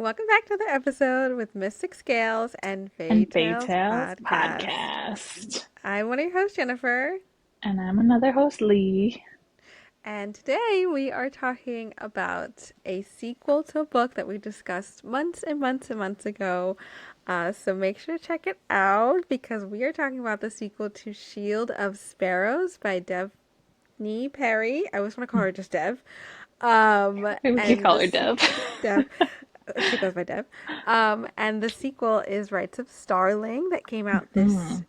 Welcome back to the episode with Mystic Scales and Fairy And Fae Tales Tales podcast. podcast. I'm one of your hosts, Jennifer, And I'm another host, Lee. and today we are talking about a sequel to a book that we discussed months and months and months ago. So make sure to check it out because we are talking about the sequel to Shield of Sparrows by Devney Perry. I always want to call her just Dev. We could And call her this Deb. Dev. She goes by Dev. And the sequel is Rites of Starling that came out Hmm.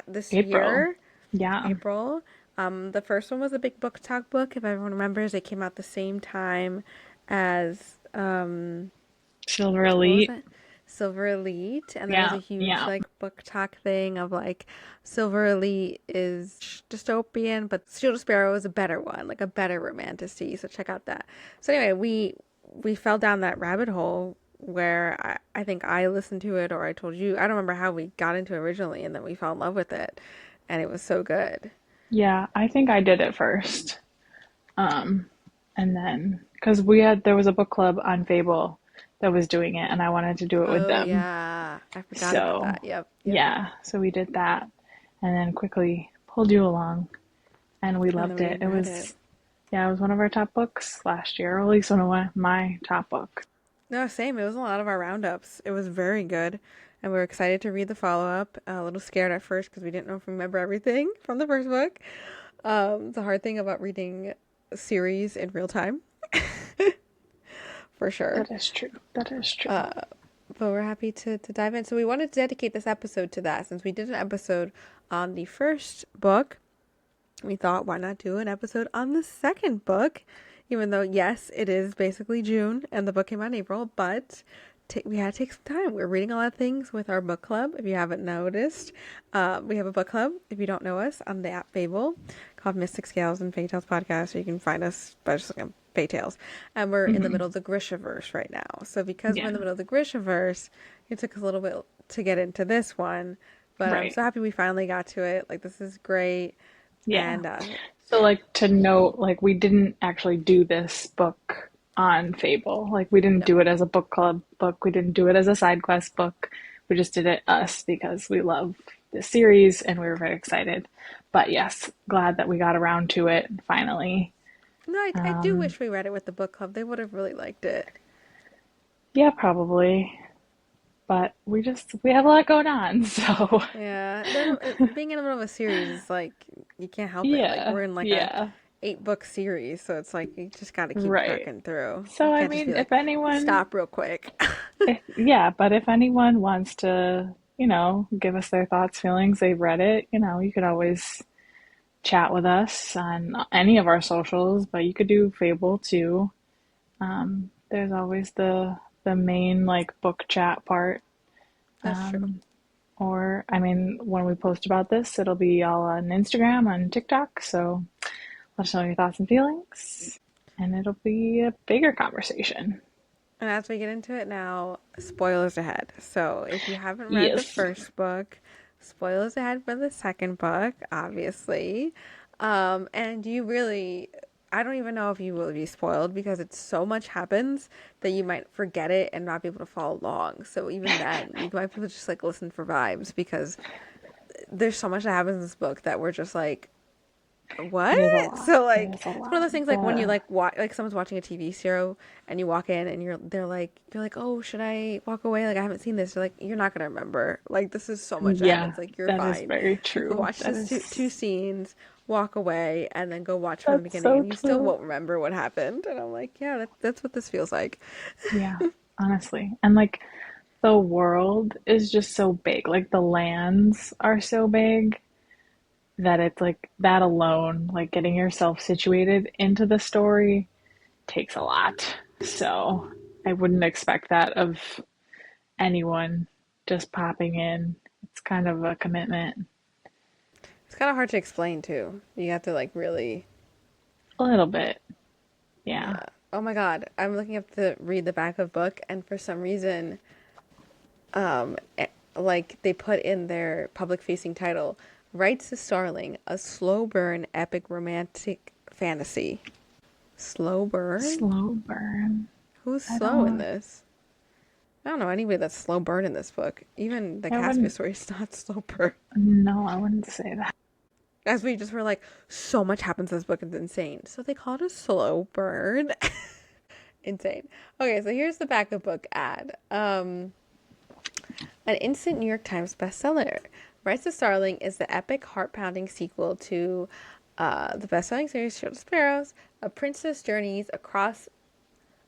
this April. year, Yeah. April. The first one was a big book talk book. If everyone remembers, it came out the same time as Silver what was Elite. it? Silver Elite, and there was a Yeah. huge Yeah. like book talk thing of like Silver Elite is dystopian, but Shield of Sparrow is a better one, like a better romantasy. So check out that. So anyway, we fell down that rabbit hole where I think I listened to it or I told you. I don't remember how we got into it originally, and then we fell in love with it, and it was so good. Yeah. I think I did it first. Um, and then, because there was a book club on Fable that was doing it, and I wanted to do it with Oh them. yeah, I forgot about So, that. Yep, yep. yeah. So we did that, and then quickly pulled you along, and we And then loved we it. It read it. was Yeah, it was one of our top books last year, or at least one of my top books. No, same. It was a lot of our roundups. It was very good. And we were excited to read the follow up. A little scared at first because we didn't know if we remember everything from the first book. The hard thing about reading a series in real time, for sure. That is true. That is true. Uh, but we're happy to dive in. So we wanted to dedicate this episode to that since we did an episode on the first book. We thought, why not do an episode on the second book? Even though, yes, it is basically June and the book came out in April, but we had to take some time. We're reading a lot of things with our book club. If you haven't noticed, we have a book club. If you don't know us, on the app Fable called Mystic Scales and Fae Tales Podcast. So you can find us by just looking at Fae Tales. And we're in the Hmm. middle of the Grishaverse right now. So because we're Yeah, in the middle of the Grishaverse, it took us a little bit to get into this one. But I'm right. so happy we finally got to it. Like, this is great. Yeah. And So, like, to note, like, we didn't actually do this book on Fable. Like, we didn't no, do it as a book club book. We didn't do it as a side quest book. We just did it us because we love this series and we were very excited. But yes, glad that we got around to it finally. no, I do Um, wish we read it with the book club. They would have really liked it. yeah, probably. But we have a lot going on, so Yeah, being in the middle of a series is like you can't help it. Like yeah, we're in like a yeah, 8 book series, so it's like you just got to keep right. trucking through. You So I can't just be mean, like, if anyone, stop real quick. yeah, but if anyone wants to, give us their thoughts, feelings, they've read it, you could always chat with us on any of our socials, but you could do Fable too. There's always the main like book chat part. That's true. Um, or I mean, when we post about this, it'll be all on Instagram, on TikTok, so let us know your thoughts and feelings, and it'll be a bigger conversation. And as we get into it now, spoilers ahead. So if you haven't read the Yes. first book, spoilers ahead for the second book, obviously. And you really, I don't even know if you will be spoiled because it's so much happens that you might forget it and not be able to follow along. So even then, you might be able to just like listen for vibes because there's so much that happens in this book that we're just like, what? It is a lot. So It like is a it's one of lot. those things like when you like like someone's watching a TV show and you walk in and you're like, "Oh, should I walk away? Like I haven't seen this." You're like, "You're not going to remember. Like this is so much that Yeah, happens. Like you're that is fine. very You can true. watch That this two is scenes, walk away and then go watch from the that's beginning so and you still true. won't remember what happened." And I'm like, "Yeah, that's what this feels like." Yeah, honestly. And like the world is just so big. Like the lands are so big that it's like that alone, like getting yourself situated into the story takes a lot. So I wouldn't expect that of anyone just popping in. It's kind of a commitment. It's kind of hard to explain too. You have to like really. A little bit. Yeah. Yeah. Oh my God. I'm looking up to read the back of book and for some reason um, eh, like they put in their public facing title, Rites to Starling, a slow burn epic romantic fantasy. Slow burn? Slow burn. Who's I slow in don't this? I don't know anybody that's slow burn in this book. Even the I Caspia wouldn't. story is not slow burn. No, I wouldn't say that. As we just were like, so much happens in this book, it's insane. So they call it a slow burn. Insane. Okay, so here's the back of book ad. An instant New York Times bestseller. Rites of Starling is the epic, heart-pounding sequel to the best-selling series Shield of Sparrows. A princess journeys across.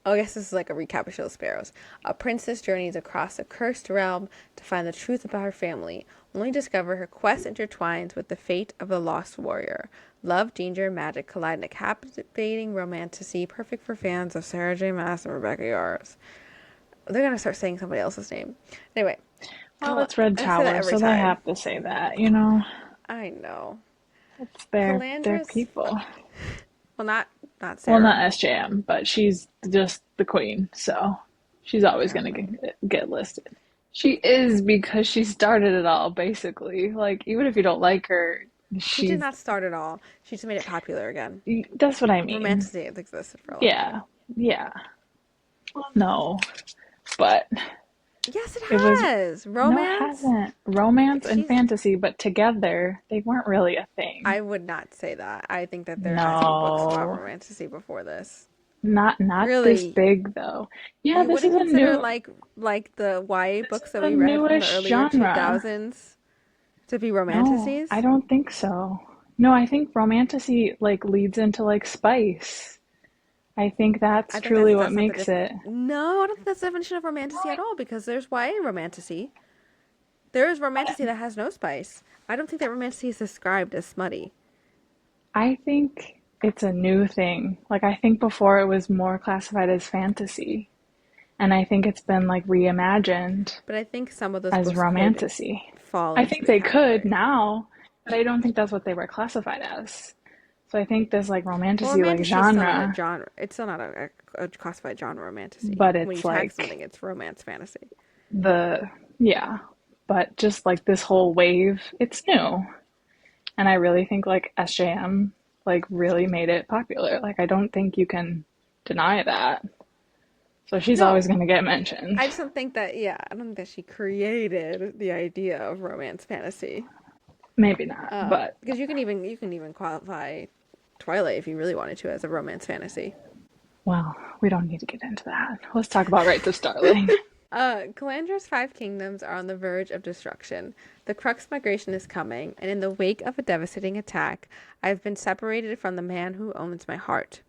Oh, I guess this is like a recap of Shield of Sparrows. A princess journeys across a cursed realm to find the truth about her family, only to discover her quest intertwines with the fate of the lost warrior. Love, danger, and magic collide in a captivating romantasy perfect for fans of Sarah J. Maas and Rebecca Yarros. They're gonna start saying somebody else's name. Anyway, Well, it's Red I say that Tower, every so they time. have to say that, you know? I know. It's their Calandra's, people. well, not Well, Sarah. not SJM, but she's just the queen, so she's always Never gonna mind. get listed. She is because she started it all, basically. Like, even if you don't like her, She did she's. not start it all. She just made it popular again. That's what I mean. Romantasy has existed for a long Yeah, time. yeah. Well, no, but Yes, it it was. has. No, it Romance. hasn't. Romance and She's. fantasy, but together, they weren't really a thing. I would not say that. I think that there has been books about No, romantasy before this. not this Really, big though. Yeah, you this wouldn't is a consider new like the YA this books is that a we read from the newish earlier two genre. thousands to be No, I romantasies? don't think so. No, I think romantasy like leads into like spice. I think that's I think truly what that's not the makes diff. it. No, I don't think that's the definition of No, romantasy at all because there's YA romantasy. There is romantasy that has no spice. I don't think that romantasy is described as smutty. I think it's a new thing. Like I think before it was more classified as fantasy, and I think it's been like reimagined But I think some of those as books could romantasy. fall I into think the they could category. now, but I don't think that's what they were classified as. So I think this like Well, romantasy like romantasy is still not a genre, genre. It's still not a classified genre romantasy. but When you it's tag like something, it's romance fantasy. the yeah, but just like this whole wave, it's new. And I really think like SJM like really made it popular. Like I don't think you can deny that. So she's always No, going to get mentioned. I just don't think that. Yeah, I don't think that she created the idea of romance fantasy. Maybe not, but Because you can even qualify Twilight if you really wanted to as a romance fantasy. well, we don't need to get into that. Let's talk about Rites of Starling. Calandra's five kingdoms are on the verge of destruction. The Crux migration is coming, and in the wake of a devastating attack, I have been separated from the man who owns my heart.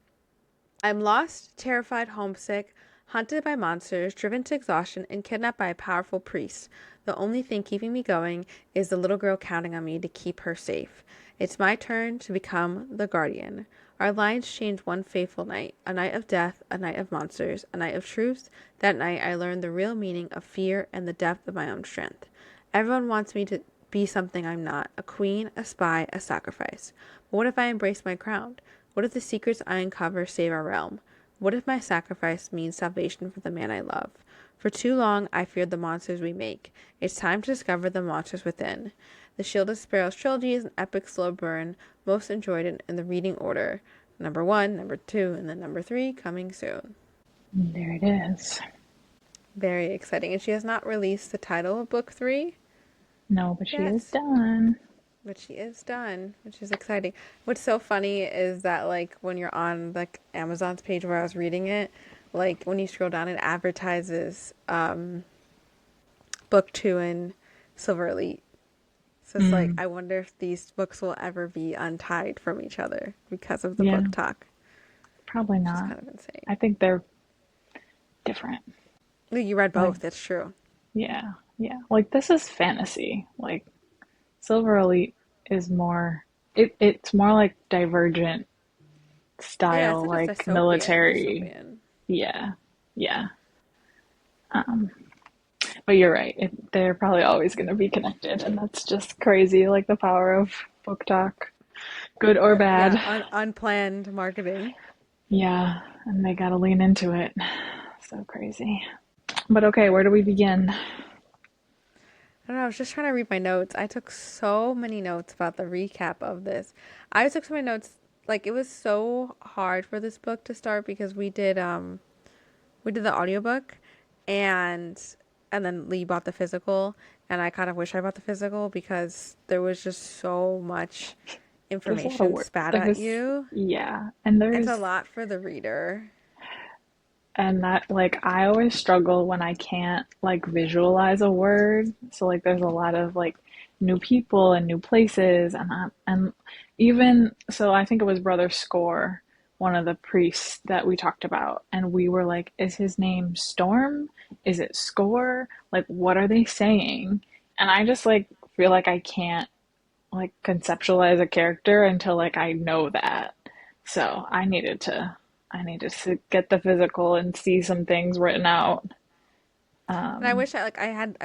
I'm lost, terrified, homesick, hunted by monsters, driven to exhaustion, and kidnapped by a powerful priest. The only thing keeping me going is the little girl counting on me to keep her safe. It's my turn to become the guardian. Our lines change one fateful night, a night of death, a night of monsters, a night of truth. That night I learned the real meaning of fear and the depth of my own strength. Everyone wants me to be something I'm not, a queen, a spy, a sacrifice. But what if I embrace my crown? What if the secrets I uncover save our realm? What if my sacrifice means salvation for the man I love? For too long, I feared the monsters we make. It's time to discover the monsters within. The Shield of Sparrows trilogy is an epic slow burn, most enjoyed in the reading order. Number 1, number 2, and then number 3 coming soon. There it is. Very exciting. And she has not released the title of book 3 No, but she is yet, done. but she is done, which is exciting. What's so funny is that like when you're on like Amazon's page where I was reading it, like when you scroll down it advertises book 2 and Silver Elite. So it's like Mm, I wonder if these books will ever be untied from each other because of the yeah, book talk, probably which is not. kind of insane. I think they're different. You read Like, both, that's true. yeah, yeah. Like this is fantasy. Like Silver Elite is more it's more like divergent Yeah, it's style, like a like dystopian, military. dystopian. Yeah, yeah. Um, but you're right. They're probably always going to be connected, and that's just crazy. Like the power of book talk, good or bad. Yeah, unplanned marketing. Yeah, and they got to lean into it. So crazy. But okay, where do we begin? I don't know, I was just trying to read my notes. I took so many notes about the recap of this. I took so many notes, like it was so hard for this book to start because we did the audiobook and and then Lee bought the physical, and I kind of wish I bought the physical because there was just so much There's a lot of information work. spat Like at this, you. yeah. And It's a there's lot for the reader. and that like I always struggle when I can't like visualize a word. So like there's a lot of like new people and new places and even so I think it was Brother Score, one of the priests that we talked about, and we were like, is his name Storm? Is it Score? Like what are they saying? And I just like feel like I can't like conceptualize a character until like I know that. So I needed to get the physical and see some things written out. And I Um, wish I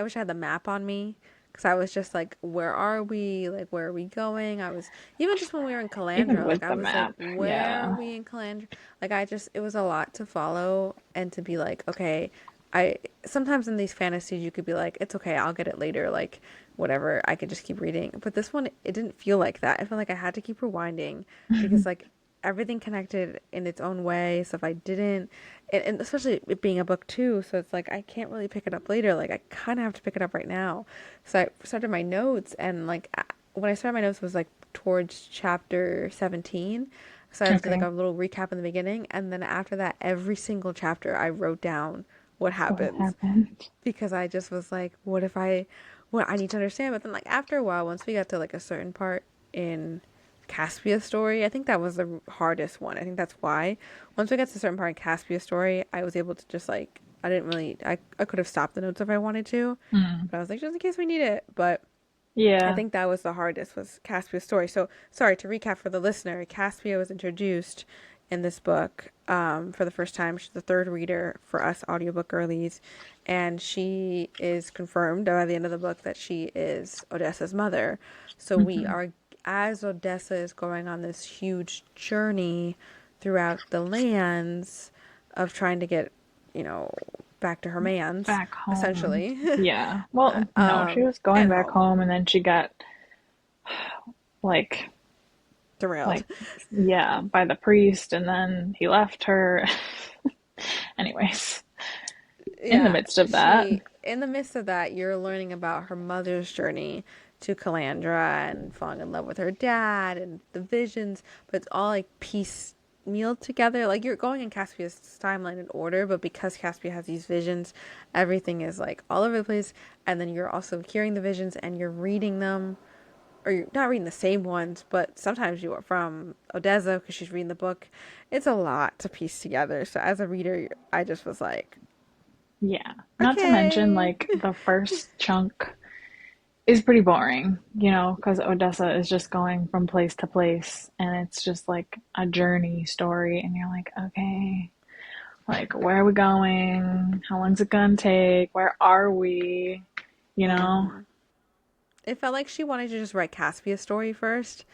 wish I had the map on me because I was just like, where are we? Like, where are we going? I was even just when we were in even Calandra, like with I the was like, map, where are yeah. we in Calandra? Like I just it was a lot to follow and to be like, okay, I sometimes in these fantasies you could be like, it's okay, I'll get it later, like whatever, I could just keep reading. But this one it didn't feel like that. I felt like I had to keep rewinding because like everything connected in its own way. So if I didn't, and especially it being a book too, so it's like I can't really pick it up later. Like I kind of have to pick it up right now. So I started my notes, and like when I started my notes was like towards chapter 17. So I did like Okay, a little recap in the beginning, and then after that, every single chapter I wrote down what what happens happened? because I just was like, what if I, what I need to understand. But then like after a while, once we got to like a certain part in Caspia's story, I think that was the hardest one. I think that's why. Once we got to a certain part in Caspia's story, I was able to just like I didn't really I could have stopped the notes if I wanted to, Mm. but I was like just in case we need it. But I Yeah. think that was the hardest was Caspia's story. So sorry to recap for the listener. Caspia was introduced in this book for the first time. She's the third reader for us audiobook girlies, and she is confirmed by the end of the book that she is Odessa's mother. So we Hmm. are as Odessa is going on this huge journey throughout the lands of trying to get, you know, back to her man's, Back home. essentially, Yeah. Well, no, she was going and back home. home and then she got like Derailed. like yeah, by the priest and then he left her. Anyways, in the Yeah, midst of that, she, in the midst of that, you're learning about her mother's journey to Calandra and falling in love with her dad and the visions, but it's all like piecemeal together. Like you're going in Caspia's timeline in order, but because Caspia has these visions, everything is like all over the place. And then you're also hearing the visions and you're reading them, or you're not reading the same ones, but sometimes you are from Odessa because she's reading the book. It's a lot to piece together. So as a reader, I just was like, yeah. Not to mention, okay. like, the first chunk is pretty boring, you know, because Odessa is just going from place to place and it's just like a journey story. And you're like, okay, like, where are we going? How long's it gonna take? Where are we? You know? Mm-hmm. It felt like she wanted to just write Caspia's story first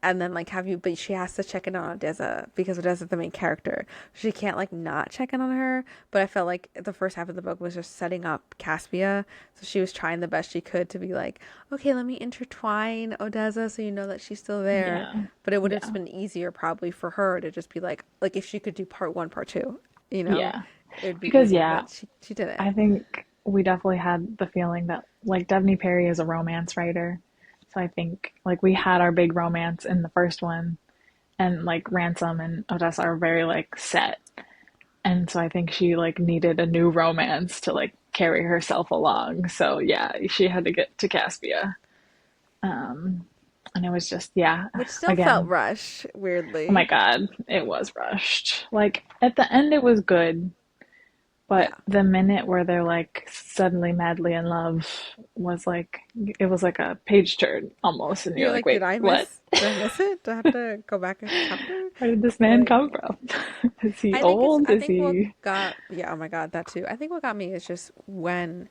and then like have you, but she has to check in on Odessa because Odessa's the main character. She can't like not check in on her. But I felt like the first half of the book was just setting up Caspia. So she was trying the best she could to be like, okay, let me intertwine Odessa so you know that she's still there. Yeah. But it would have Yeah. just been easier probably for her to just be like if she could do part one, part two, you know, Yeah. it would be Because, easier. yeah, But she didn't. I think we definitely had the feeling that, like, Devney Perry is a romance writer. So I think, like, we had our big romance in the first one, and, like, Ransom and Odessa are very, like, set. And so I think she, like, needed a new romance to, like, carry herself along. So, yeah, she had to get to Caspia. Um, and it was just, yeah, Which still felt again, rushed, oh my weirdly. God, it was rushed. Like, at the end, it was good. But Yeah. the minute where they're like suddenly madly in love was like it was like a page turn almost, and you're You're like, like, wait, what? did I miss it? Do I have to go back a chapter? Where did this man Like, come from? Is he old? I Is think what he? got, yeah, oh my God, that too. I think what got me is just when,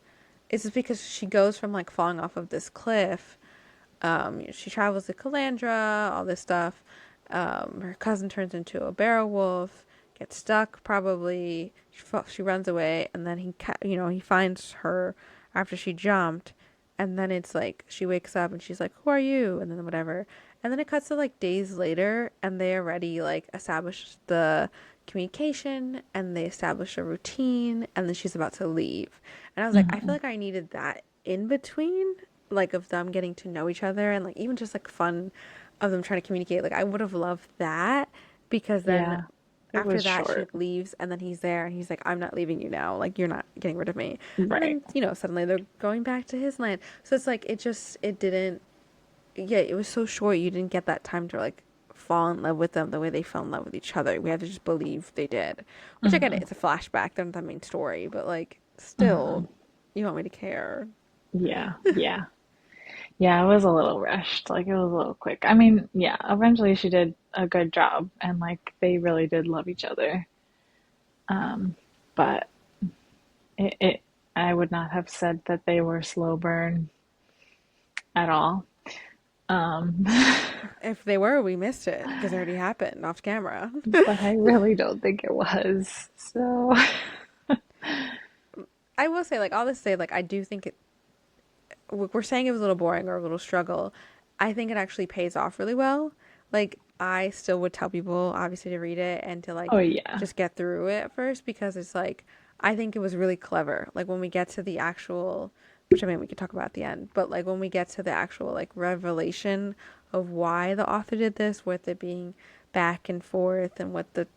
it's just because she goes from like falling off of this cliff. She travels to Calandra, all this stuff. Her cousin turns into a barrow wolf, gets stuck probably. She runs away, and then he finds her after she jumped, and then it's like she wakes up and she's like, "Who are you?" And then whatever, and then it cuts to like days later, and they already like established the communication and they establish a routine and then she's about to leave. And I was like, I feel Hmm. like I needed that in between, like of them getting to know each other and like even just like fun of them trying to communicate. Like I would have loved that because then Yeah, it after was that she short. like leaves and then he's there and he's like, I'm not leaving you now, like you're not getting rid of me. And Right. then suddenly they're going back to his land, so it's like it didn't, yeah, it was so short. You didn't get that time to like fall in love with them the way they fell in love with each other. We had to just believe they did, which I get it, Hmm. it's a flashback, they're not the main story, but like Hmm. still, you want me to care. Yeah, yeah. Yeah, it was a little rushed. Like it was a little quick. I mean, yeah, eventually she did a good job and like they really did love each other. But it I would not have said that they were slow burn at all. Um, If they were, we missed it because it already happened off camera. but I really don't think it was. So, I will say, like all this to say, like I do think it, we're saying it was a little boring or a little struggle. I think it actually pays off really well. Like I still would tell people obviously to read it and to oh like yeah. just get through it at first because it's like I think it was really clever. Like when we get to the actual, which I mean we could talk about at the end, but like when we get to the actual like revelation of why the author did this, with it being back and forth and what the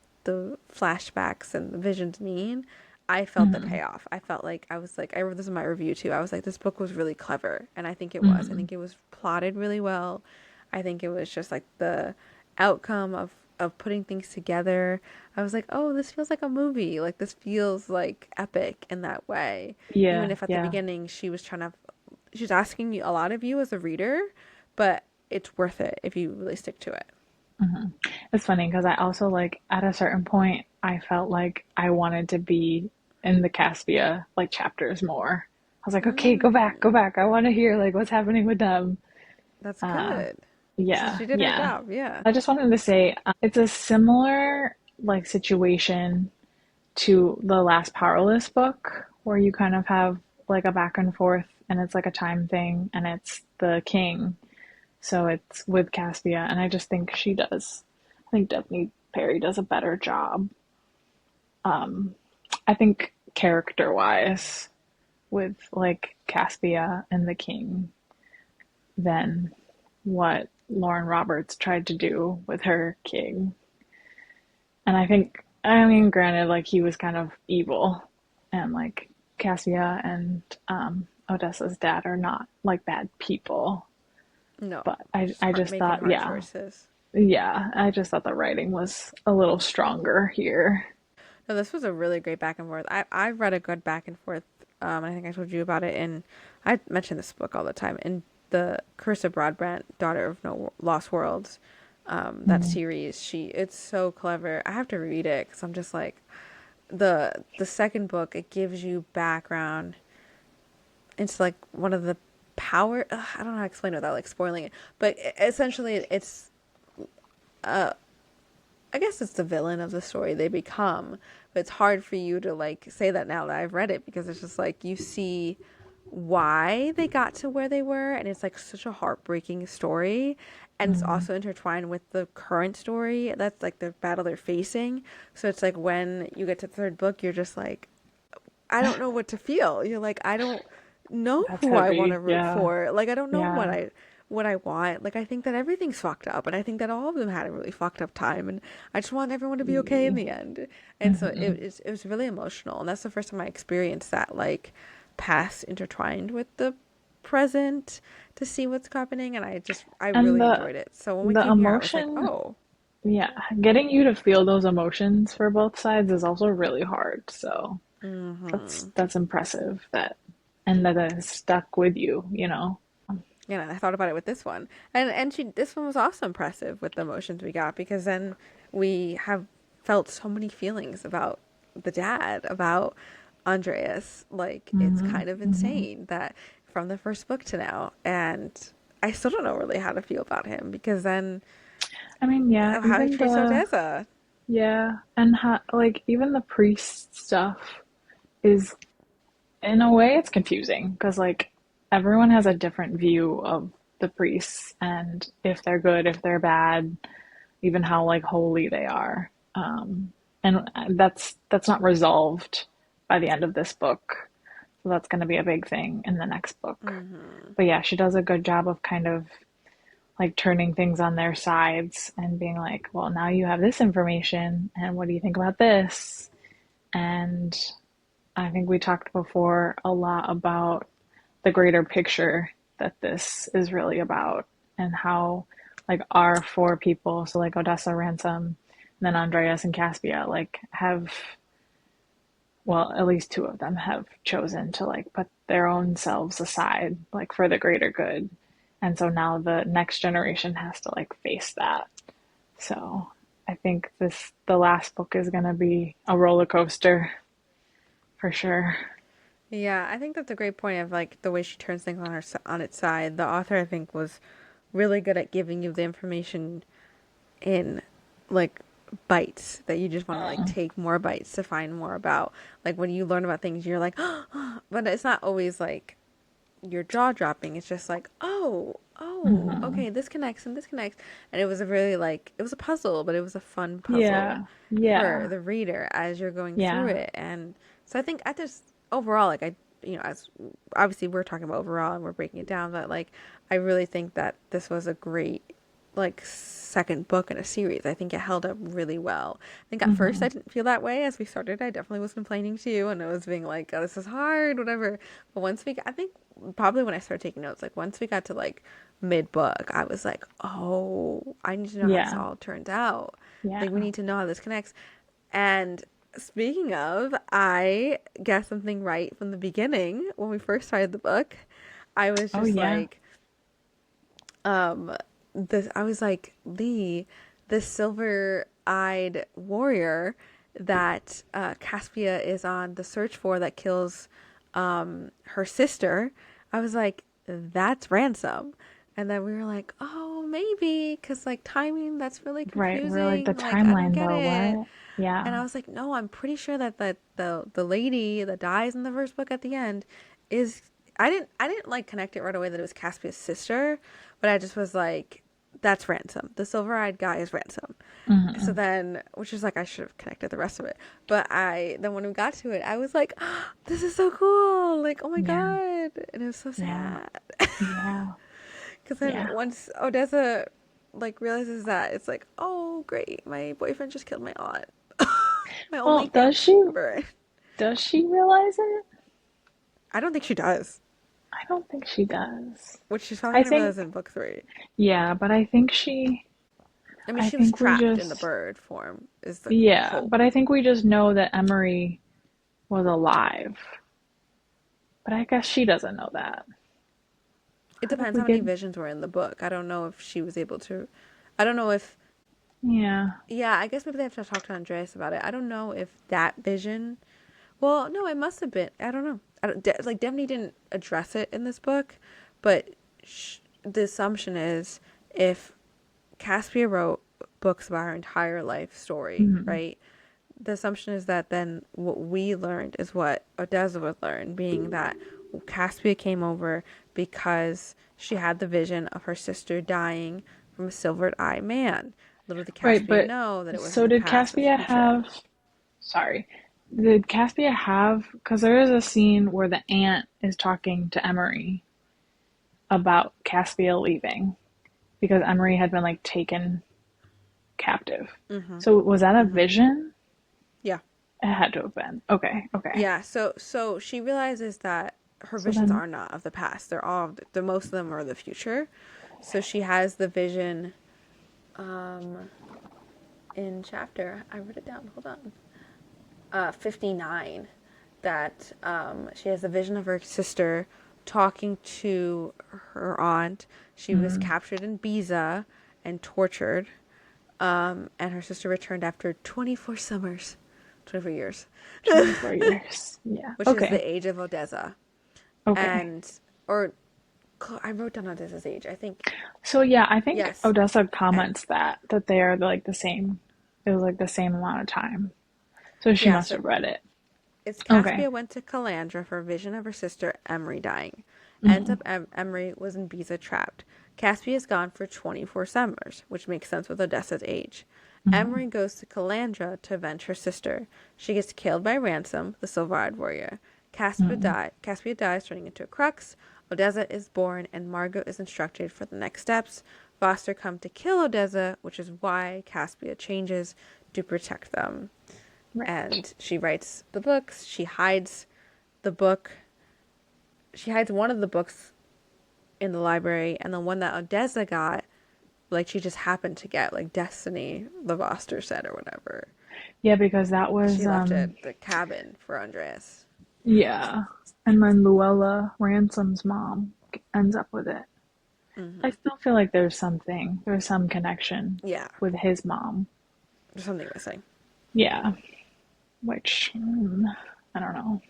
flashbacks and the visions mean, I felt the Hmm. payoff. I felt like I was like I wrote this in my review too. I was like this book was really clever and I think it was. I Hmm. think it was plotted really well. I think it was just like the outcome of putting things together. I was like, "Oh, this feels like a movie. Like this feels like epic in that way." Even Yeah, if at the yeah. beginning she's asking you a lot of you as a reader, but it's worth it if you really stick to it. Hmm. It's funny because I also like at a certain point I felt like I wanted to be in the Caspia like chapters more. I was like, okay, go back, go Mm, back. I want to hear like what's happening with them. that's Uh, good. So yeah, she did her yeah. job. Yeah. I just wanted to say it's a similar like situation to the last Powerless book where you kind of have like a back and forth and it's like a time thing and it's the king. So it's with Caspia and I just think she does. I think Devney Perry does a better job. I think character wise with like Caspia and the king than what Lauren Roberts tried to do with her king. And I think, I mean, granted, like he was kind of evil, and like Cassia and Odessa's dad are not like bad people. No, But just I hard just making thought, hard yeah, choices. yeah, I just thought the writing was a little stronger here. No, this was a really great back and forth. I've read a good back and forth. I think I told you about it in, I mention this book all the time in the Curse of Broadbent, Daughter of No Lost Worlds. That Mm, series, it's so clever. I have to read it because I'm just like the second book. It gives you background into like one of the power. I don't know how to explain it without like spoiling it, but essentially it's I guess it's the villain of the story they become, but it's hard for you to like say that now that I've read it because it's just like you see why they got to where they were and it's like such a heartbreaking story and it's mm, also intertwined with the current story that's like the battle they're facing. So it's like when you get to the third book you're just like I don't know what to feel. You're like, I don't know that's who I want to heavy. root Yeah, for. Like, I don't know yeah. what I want. Like, I think that everything's fucked up, and I think that all of them had a really fucked up time, and I just want everyone to be okay in the end. And so Mm-hmm. it was really emotional, and that's the first time I experienced that like past intertwined with the present to see what's happening, and I And really enjoyed it. So when we the came here, I was like, emotion, oh, yeah, getting you to feel those emotions for both sides is also really hard. So mm-hmm. that's impressive that and that has stuck with you, you know. You know, I thought about it with this one, and this one was also impressive with the emotions we got because then we have felt so many feelings about the dad, about Andreas. Like it's Hmm. kind of Hmm. insane that from the first book to now, and I still don't know really how to feel about him because then I mean, yeah, of how he even treats the Odessa. yeah, and like even the priest stuff is in a way it's confusing because like everyone has a different view of the priests and if they're good, if they're bad, even how like holy they are. and that's not resolved by the end of this book. So that's going to be a big thing in the next book. Mm-hmm. But yeah, she does a good job of kind of like turning things on their sides and being like, well, now you have this information, and what do you think about this? And I think we talked before a lot about the greater picture that this is really about, and how like our four people, so like Odessa, Ransom, and then Andreas and Caspia, like have, well, at least two of them have chosen to like put their own selves aside, like for the greater good. And so now the next generation has to like face that. So I think the last book is going to be a roller coaster for sure. Yeah, I think that's a great point of like the way she turns things on on its side. The author, I think, was really good at giving you the information in like bites that you just want to like take more bites to find more about. Like when you learn about things, you're like, but it's not always like your jaw dropping. It's just like, oh, Mm-hmm. okay, this connects and this connects. And it was a really like, it was a puzzle, but it was a fun puzzle Yeah. for Yeah. the reader as you're going through Yeah. it. And so I think I just overall, like, as obviously we're talking about overall and we're breaking it down, but like, I really think that this was a great like second book in a series. I think it held up really well. I think at first Mm-hmm. I didn't feel that way as we started. I definitely was complaining too, and I was being like, "Oh, this is hard, whatever." But once I think probably when I started taking notes, like once we got to like mid book, I was like, "Oh, I need to know how this Yeah. all turns out. Like we Yeah. need to know how this connects." And speaking of, I guessed something right from the beginning when we first started the book. I was Oh just yeah. like, um this I was like, Lee, this silver-eyed warrior that Caspia is on the search for that kills her sister. I was like, that's Ransom. And then we were like, oh, maybe because like timing, that's really Right. We're like the confusing, like I don't timeline get though. it. What? And Yeah. I was like, no, I'm pretty sure that the lady that dies in the first book at the end is, I didn't like connect it right away that it was Caspia's sister, but I just was like, that's Ransom. The silver-eyed guy is Ransom. So Mm-hmm. then, which is like I should have connected the rest of it. But I then when we got to it, I was like, oh, this is so cool. Like, oh my Yeah. god. And it was so Yeah. sad. Yeah. Cuz then Yeah. once Odessa like realizes that, it's like, "Oh, great. My boyfriend just killed my aunt." My only Well, family member. does she realize it? I don't think she does. I don't think she does. Which she's probably I gonna realize think in book three. yeah, but I mean, I she was think we trapped in the just bird form, is the yeah, hope. but I think we just know that Emery was alive. But I guess she doesn't know that. It How did depends we how many get visions were in the book. I don't know if she was able to. I don't know if. yeah. Yeah, I guess maybe they have to talk to Andreas about it. I don't know if that vision. Well, no, it must have been. I don't know. Like Devney didn't address it in this book, but the assumption is if Caspia wrote books about her entire life story, Mhm. right? The assumption is that then what we learned is what Odessa would learn, being that Caspia came over because she had the vision of her sister dying from a silvered eye man. Little did Right, Caspia but know that it wasn't so the did past, it was the Caspia future. have sorry. Did Caspia have because there is a scene where the aunt is talking to Emery about Caspia leaving because Emery had been like taken captive. Mm-hmm. So was that a Mm-hmm. vision? Yeah. It had to have been. Okay, okay. Yeah. So she realizes that her So visions then, are not of the past. They're all the most of them are the future. So she has the vision um in chapter, I wrote it down, hold on. 59, that she has a vision of her sister talking to her aunt. She was mm, captured in Biza and tortured, and her sister returned after 24 summers, 24 years, 24 years. Yeah. which is Okay. the age of Odessa. Okay. And, or I wrote down Odessa's age, I think. So yeah, I think Yes. Odessa And comments that they are like the same. It was like the same amount of time. So she yeah, must so have read it. it's Okay. Caspia went to Calandra for a vision of her sister Emery dying. Ends Mm, up Emery was in Biza trapped. Caspia is gone for 24 summers, which makes sense with Odessa's age. Hmm. Emery goes to Calandra to avenge her sister. She gets killed by Ransom, the silver-eyed warrior. Hmm. Caspia dies, turning into a crux. Odessa is born, and Margot is instructed for the next steps. Foster come to kill Odessa, which is why Caspia changes to protect them. Right. And she writes the books. She hides the book. She hides one of the books in the library, and the one that Odessa got, like she just happened to get, like Destiny, the Voster said or whatever. Yeah, because that was She left it at the cabin for Andreas. yeah. And then Luella Ransom's mom ends up with it. I Mm-hmm. still feel like there's some connection Yeah, with his mom. there's something missing. Yeah, which I don't know.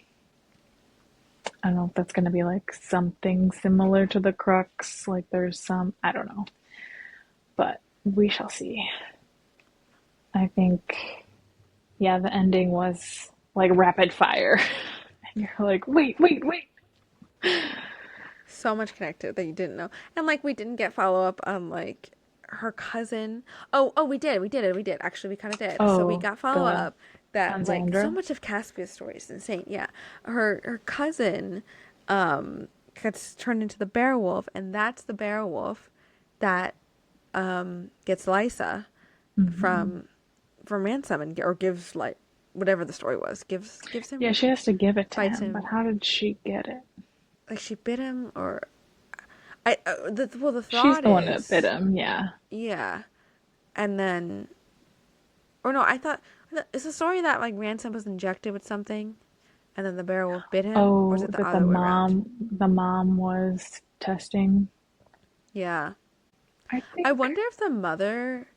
I don't know if that's going to be like something similar to the Crux. Like there's some, I don't know. But we shall see. I think, yeah, the ending was like rapid fire. And you're like, wait, wait, wait. So much connected that you didn't know, and like we didn't get follow up on like her cousin. Oh, we did. Actually, we kind of did. So we Oh, got follow the up that like so Anzandra? much of Caspia's story is insane. Yeah, her cousin gets turned into the bear wolf, and that's the bear wolf that gets Lysa Hmm. from ransom and or gives like whatever the story was gives Yeah, him she has to give it to fights him, but him how did she get it? like she bit him or the She's thought the one that bit is him, yeah. yeah and then or no it's a story that like ransom was injected with something and then the bear wolf bit him or is Oh, it the that the other way around? mom was testing. Yeah, I I think wonder if the mother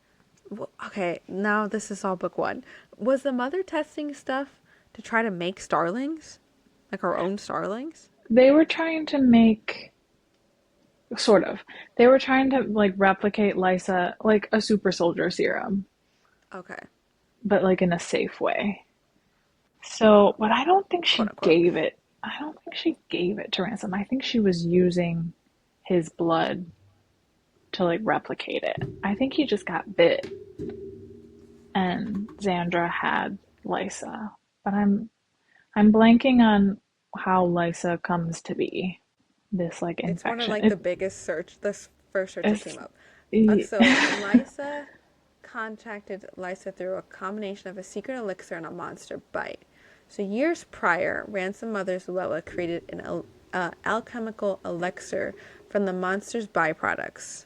okay, now this is all book one. Was the mother testing stuff to try to make starlings? Like our own starlings? they were trying to make sort of. They were trying to like replicate Lysa like a super soldier serum, Okay. but like in a safe way. So, but I don't think Quote she unquote. gave it. I don't think she gave it to Ransom. I think she was using his blood to like replicate it. I think he just got bit and Xandra had Lysa. But I'm blanking on how Lysa comes to be this like It's one of infection. like the biggest search, this first search that It's came up. e- So Lysa contacted Lysa through a combination of a secret elixir and a monster bite. So years prior, Ransom Mother's Luella created an alchemical elixir from the monster's byproducts,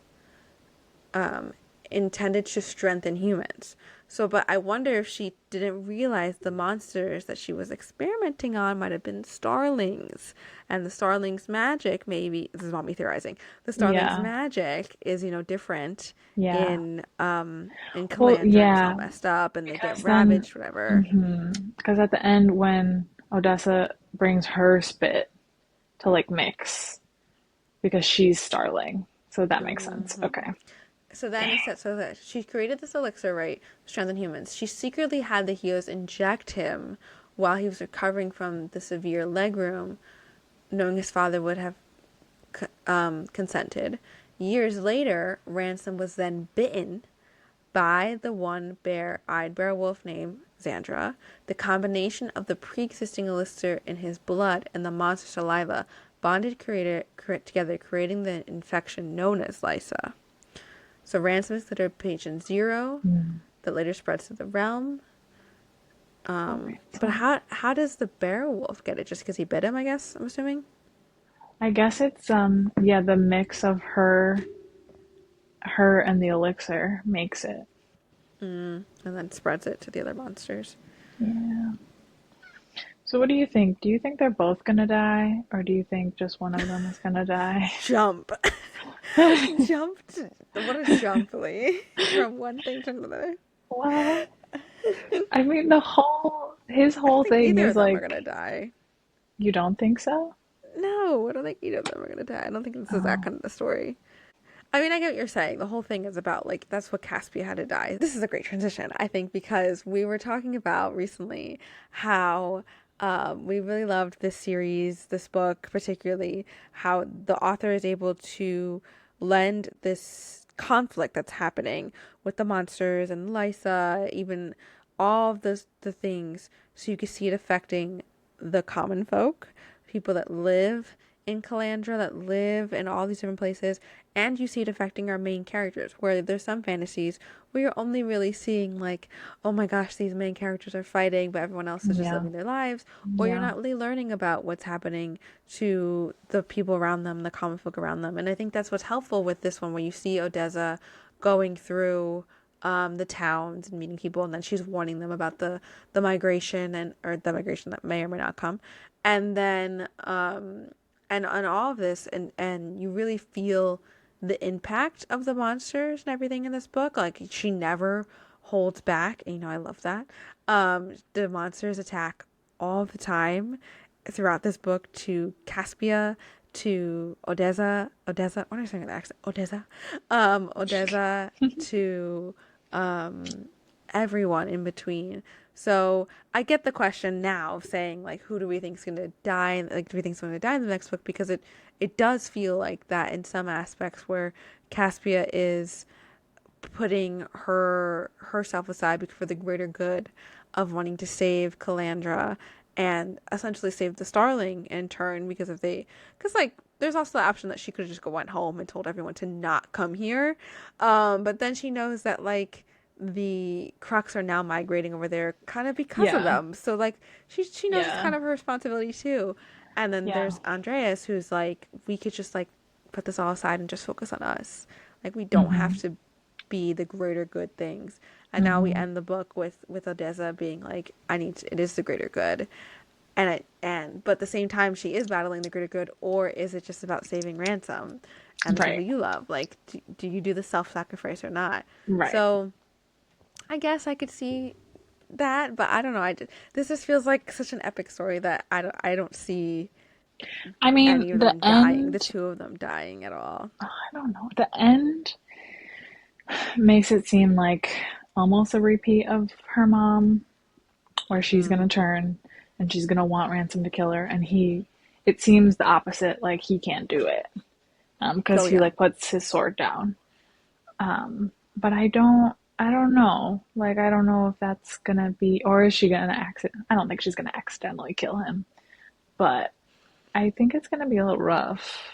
um, intended to strengthen humans. So, but I wonder if she didn't realize the monsters that she was experimenting on might have been starlings, and the starlings' magic maybe this is not me theorizing. The starlings' yeah, magic is different yeah. in Well, Calandra, and it's all yeah, messed up, and they get because then ravaged, whatever. because at the end when Odessa brings her spit to like mix because she's Starling. So that makes sense. Okay. So then Dang. it said so that she created this elixir, right? Strengthen humans. She secretly had the healers inject him while he was recovering from the severe leg wound, knowing his father would have consented. Years later, Ransom was then bitten by the one bear-eyed werewolf named Xandra. The combination of the pre-existing elixir in his blood and the monster saliva bonded together, creating the infection known as Lysa. So Ransom is considered patient zero Hmm. that later spreads to the realm. That makes But sense. how does the bear wolf get it? Just because he bit him, I guess, I'm assuming? I guess it's yeah, the mix of her and the elixir makes it. And then spreads it to the other monsters. Yeah. So what do you think? Do you think they're both gonna die, or do you think just one of them is gonna die? Jump. Jumped. What a jump, Lee. From one thing to another. Well, I mean his I don't whole think thing either is of them are going to like, die. you don't think so? No, I don't think either of them are going to die. I don't think this is that Oh, kind of the story. I mean, I get what you're saying. The whole thing is about, like, that's what Caspia had to die. This is a great transition, I think, because we were talking about recently how we really loved this series, this book, particularly how the author is able to lend this conflict that's happening with the monsters and Lysa, even all of the things. So you can see it affecting the common folk, people that live in Calandra, that live in all these different places, and you see it affecting our main characters. Where there's some fantasies where you're only really seeing like, oh my gosh, these main characters are fighting, but everyone else is just Yeah. living their lives, or you're Yeah. not really learning about what's happening to the people around them, the common folk around them. And I think that's what's helpful with this one, where you see Odessa going through the towns and meeting people, and then she's warning them about the migration and or the migration that may or may not come, and then and all of this, and you really feel the impact of the monsters and everything in this book. Like she never holds back, and I love that. The monsters attack all the time throughout this book, to Caspia, to Odessa, what am I saying with the accent? Odessa, to everyone in between. So I get the question now of saying like, who do we think is going to die? Like, do we think is going to die in the next book? Because it does feel like that in some aspects, where Caspia is putting herself aside for the greater good of wanting to save Calandra and essentially save the Starling in turn, because like there's also the option that she could have just went home and told everyone to not come here, but then she knows that like the Crux are now migrating over there kind of because of Yeah. them, so like she knows it's Yeah. kind of her responsibility too. And then Yeah. there's Andreas, who's like, we could just like put this all aside and just focus on us, like we don't have Mhm. to be the greater good things. And now we Mhm. end the book with Odessa being like, it is the greater good. But at the same time she is battling the greater good, or is it just about saving Ransom and the people Right. you love? Like, do you do the self-sacrifice or not? Right. So I guess I could see that, but I don't know. This just feels like such an epic story that I don't see I mean, any of the them dying, the end, two of them dying at all. I don't know. The end makes it seem like almost a repeat of her mom, where she's gonna Mm. turn and she's gonna want Ransom to kill her, and it seems the opposite. Like he can't do it, because Oh he yeah. like puts his sword down. But I don't know. Like I don't know if that's gonna be, or is she gonna accident? I don't think she's gonna accidentally kill him, but I think it's gonna be a little rough.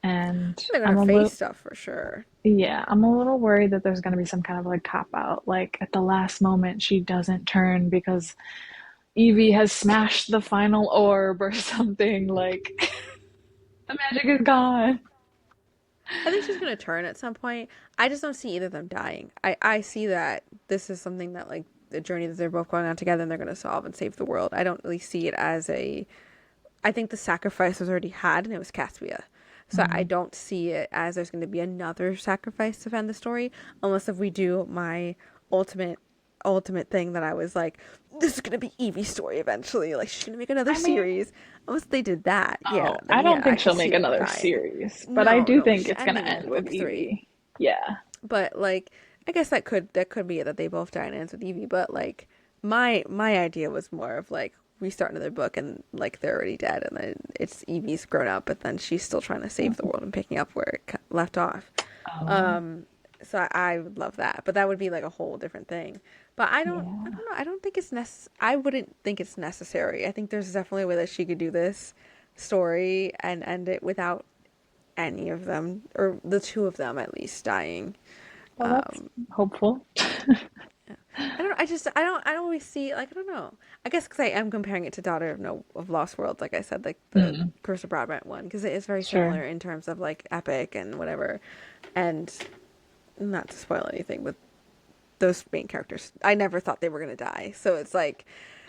And They're gonna I'm a face little, stuff for sure. yeah, I'm a little worried that there's gonna be some kind of like cop out. Like at the last moment, she doesn't turn because Evie has smashed the final orb or something. Like the magic is gone. I think she's gonna turn at some point. I just don't see either of them dying. I see that this is something that like the journey that they're both going on together, and they're gonna solve and save the world. I don't really see it as a. I think the sacrifice was already had, and it was Caspia. So I Mm. don't see it as there's going to be another sacrifice to end the story, unless if we do my ultimate thing that I was like, this is gonna be Evie's story eventually. Like she's gonna make another I mean, series. Unless they did that, yeah, oh, then I yeah, don't I think could she'll see make them another dying. series, but I No, do no, think she's it's gonna ending end with with book three. Evie. Yeah. But like, I guess that could be it, that they both die and ends with Evie. But like, my idea was more of like, we start another book and like they're already dead, and then it's Evie's grown up, but then she's still trying to save the world and picking up where it left off. Oh, Um, so I would love that, but that would be like a whole different thing. But I yeah. don't know. I don't think it's I wouldn't think it's necessary. I think there's definitely a way that she could do this story and end it without any of them, or the two of them at least, dying. Well, that's Um, hopeful. yeah. I don't always see, like, I don't know. I guess because I am comparing it to Daughter of No of Lost Worlds, like I said, like the Mm, Curse of Broadbent one, because it is very sure. similar in terms of like epic and whatever. And not to spoil anything, but those main characters, I never thought they were gonna die. So it's like,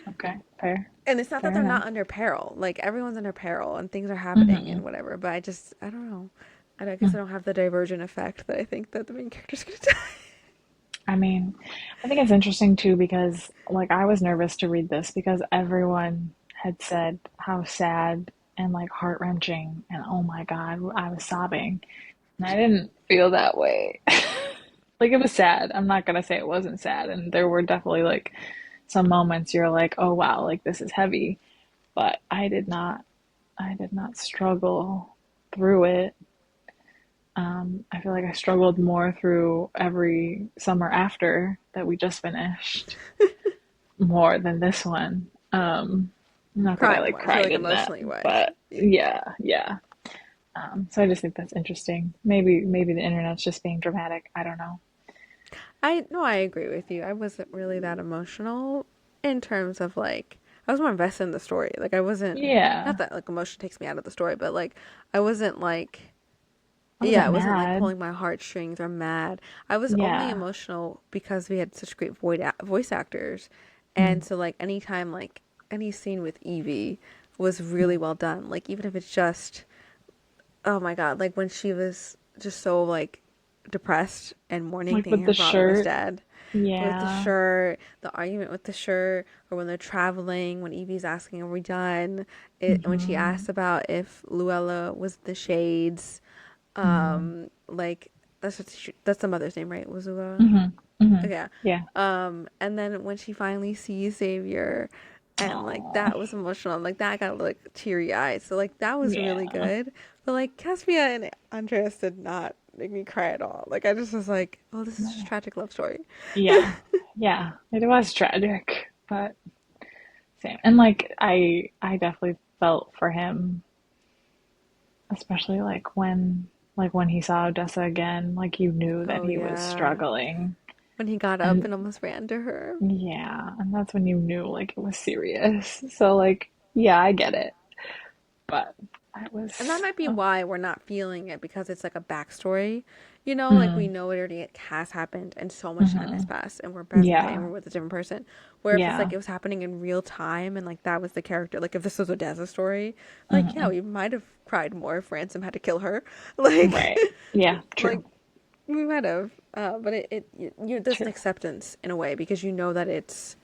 Okay. Fair. and it's not that Fair they're enough. not under peril. Like everyone's under peril and things are happening Hmm. and whatever. But I don't know. I guess I don't have the divergent effect that I think that the main character's gonna die. I mean, I think it's interesting too because, like, I was nervous to read this because everyone had said how sad and like heart wrenching, and oh my God, I was sobbing. And I didn't feel that way. Like, it was sad. I'm not gonna say it wasn't sad. And there were definitely like some moments you're like, oh wow, like this is heavy. But I did not struggle through it. I feel like I struggled more through every summer after that we just finished more than this one. Not that I Crying like wise or cried like in that, emotionally wise. but yeah, yeah. So I just think that's interesting. Maybe the internet's just being dramatic. I don't know. I no, I agree with you. I wasn't really that emotional in terms of like I was more invested in the story. Like I wasn't not Yeah, that like emotion takes me out of the story, but like I wasn't like I yeah, wasn't it wasn't like mad. pulling my heartstrings or mad. I was only Yeah. emotional because we had such great voice actors. Mm, And so like anytime like any scene with Evie was really mm. well done. Like even if it's just oh my God, like when she was just so like depressed and mourning Like thinking with the her father was shirt. dead. With the Yeah. shirt, the argument with the shirt, or when they're traveling, when Evie's asking, "Are we done?" When she Mm-hmm. asks about if Luella was the Shades, Mm-hmm. like that's the mother's name, right? Was Luella? Mm-hmm. Mm-hmm. Yeah. Yeah. And then when she finally sees Xavier, and like Oh, that was emotional, like that got like teary eyed. So like that was really yeah. good. But like Caspia and Andreas did not make me cry at all. Like I just was like, oh, this is just No. tragic love story. Yeah. Yeah. It was tragic, but same. And like I definitely felt for him, especially like when he saw Odessa again, like you knew that Oh he was yeah. struggling. When he got up And and almost ran to her. yeah, and that's when you knew like it was serious. So like, yeah, I get it. But I And that was might be oh, why we're not feeling it because it's like a backstory. You know, like we mm, know it already has happened and so much time has hmm. passed and we're present day and Yeah. we're with a different person. Where if it's Yeah. like it was happening in real time and like that was the character, like if this was Odessa's story, like yeah, Hmm. we might have cried more if Ransom had to kill her. Like, Right. Yeah, like true. we might have. But there's an True. acceptance in a way because you know that it's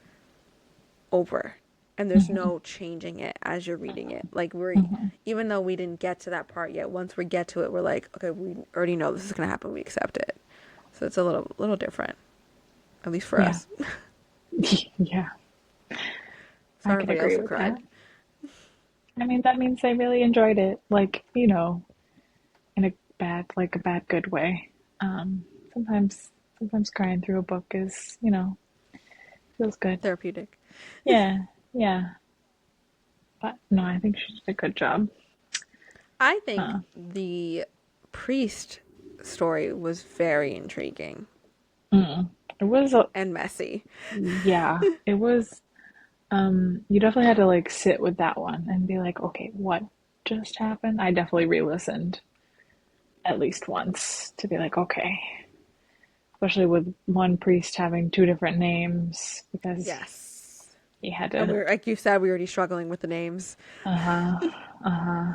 over and there's Hmm. no changing it as you're reading it like we're Hmm. even though we didn't get to that part yet once we get to it we're like okay we already know this is going to happen we accept it so it's a little different at least for Yeah. us. Yeah. I Sorry can everybody else agree who with cried. that. I mean, that means they really enjoyed it. Like, in a bad good way. Um, sometimes sometimes crying through a book is, feels good. Therapeutic. Yeah. Yeah. But no, I think she did a good job. I think Uh, the priest story was very intriguing mm. It was a, and messy. yeah, it was you definitely had to like sit with that one and be like, okay, what just happened? I definitely re-listened at least once to be like, okay, especially with one priest having two different names because Yes, he had and to, we're like you said we were already struggling with the names. uh-huh, uh-huh.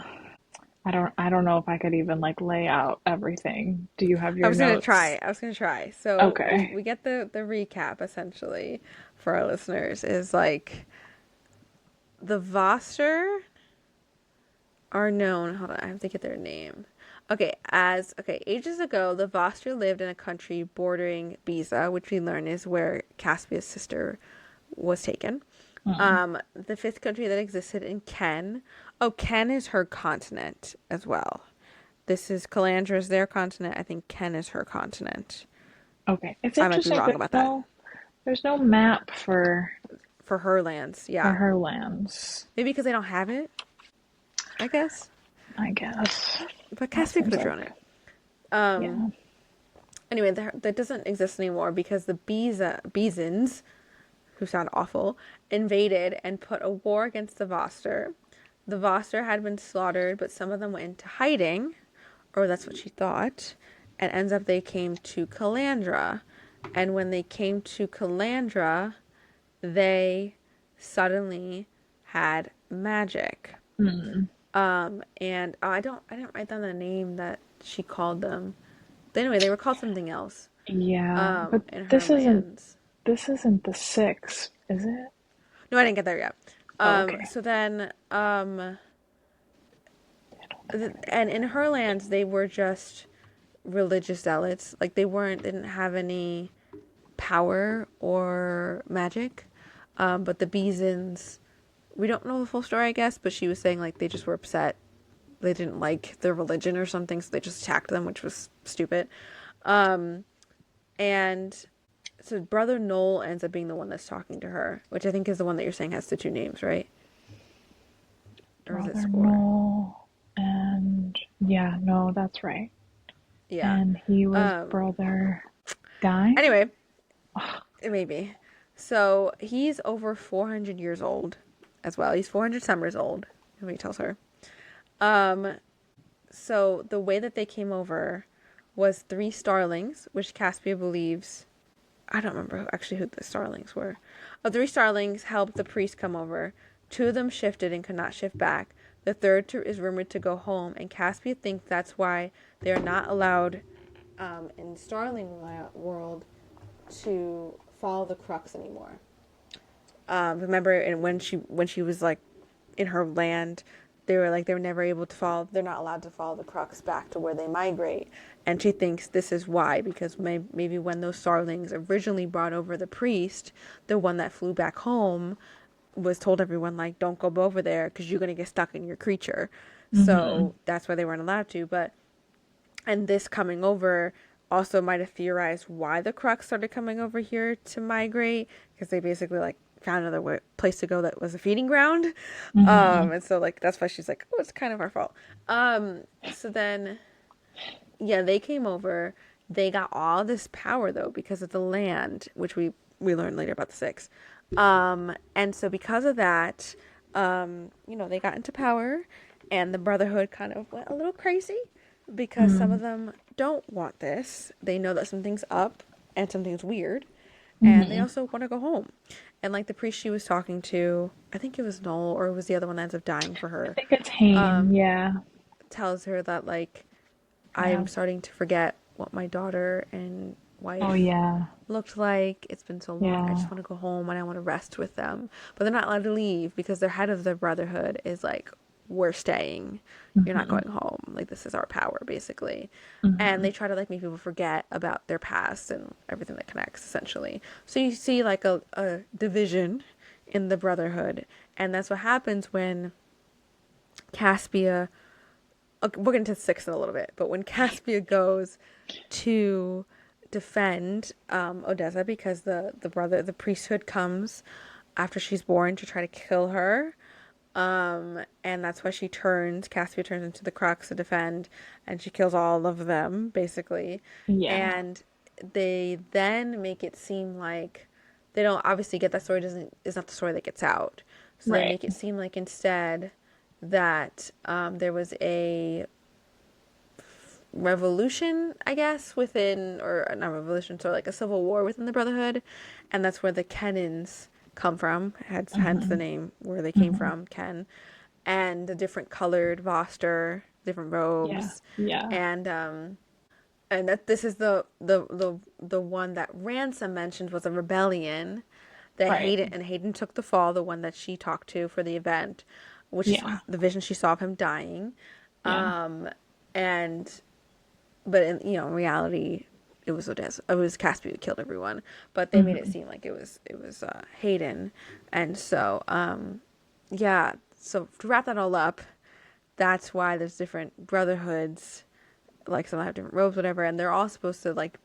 I don't know if I could even like lay out everything. Do you have I your was gonna notes? try. I was gonna try. So Okay. we get the recap essentially for our listeners is like the Voster are known. Hold on, I have to get their name. Okay, ages ago, the Voster lived in a country bordering Biza, which we learn is where Caspia's sister was taken. Mm, The fifth country that existed in Ken. Oh, Ken is her continent as well. This is Calandra's their continent. I think Ken is her continent. okay. It's I might be interesting. wrong about that. There's no map for For her lands, for yeah. her lands, Maybe because they don't have it, I guess. I guess. But That Caspia could seems have drawn like it. Um. yeah. Anyway, that doesn't exist anymore because the Beezins, who sound awful, invaded and put a war against the Voster. The Voster had been slaughtered, but some of them went into hiding, or that's what she thought. And ends up they came to Calandra. And when they came to Calandra, they suddenly had magic. Hmm. And I didn't write down the name that she called them. But anyway, they were called something else. Yeah, but In her this isn't lands. this isn't the six, is it? No, I didn't get there yet. Oh, okay. So then, and in her lands, they were just religious zealots. Like they didn't have any power or magic. But the Beezins, we don't know the full story, I guess, but she was saying like they just were upset they didn't like their religion or something, so they just attacked them, which was stupid. Um, and so brother Noel ends up being the one that's talking to her, which I think is the one that you're saying has the two names, right? Or is it Brother Score? Noel, and yeah, no, that's right. Yeah. And he was Um, brother Guy. anyway, it may be. So he's over 400 years old as well. He's 400 summers old, he tells her. Um, so the way that they came over was three starlings, which Caspia believes. I don't remember actually who the starlings were. Three starlings helped the priest come over. Two of them shifted and could not shift back. The third is rumored to go home, and Caspia thinks that's why they are not allowed in Starling world to follow the crux anymore. Remember, and when she was like in her land, they were never able to follow. They're not allowed to follow the crux back to where they migrate, and she thinks this is why, because maybe when those starlings originally brought over the priest, the one that flew back home was told everyone like don't go over there because you're gonna get stuck in your creature. Mm-hmm. So that's why they weren't allowed to. But and this coming over also might have theorized why the Crux started coming over here to migrate, because they basically like found another place to go that was a feeding ground. Mm-hmm. And so like that's why she's like, oh, it's kind of our fault. So then yeah, they came over. They got all this power though because of the land, which we learned later about the six. And so because of that, they got into power, and the Brotherhood kind of went a little crazy because some of them don't want this. They know that something's up and something's weird, and they Mm-hmm. also want to go home. And like the priest she was talking to, I think it was Noel or it was the other one that ends up dying for I her, think it's Hayne. Yeah. tells her that like Yeah. I'm starting to forget what my daughter and Oh wife yeah. looked like. It's been so long. I Yeah. just want to go home and I want to rest with them. But they're not allowed to leave because their head of the brotherhood is like, we're staying. You're not Mm-hmm. going home. Like, this is our power, basically. And Mm-hmm. they try to like make people forget about their past and everything that connects, essentially. So you see like a division in the brotherhood. And that's what happens when Caspia, we'll get into six in a little bit, but when Caspia goes to defend Odessa because the priesthood comes after she's born to try to kill her, and that's why Caspia turns into the Crux to defend, and she kills all of them basically, Yeah. and they then make it seem like they don't obviously get that story doesn't is not the story that gets out, so they Right. make it seem like instead that there was a revolution, I guess, within, or not revolution, so like a civil war within the Brotherhood, and that's where the Kennans come from, hence the Mm-hmm. name where they came Mm-hmm. from, Ken, and the different colored Voster, different Yeah. robes, Yeah. and that this is the one that Ransom mentioned was a rebellion that Right. Hayden took the fall, the one that she talked to for the event, which is Yeah. the vision she saw of him dying, Yeah. and but in reality, it was Odessa. It was Caspia who killed everyone. But they made it Mm-hmm. seem like it was Hayden, and so yeah. So to wrap that all up, that's why there's different brotherhoods. Like some have different robes, whatever, and they're all supposed to like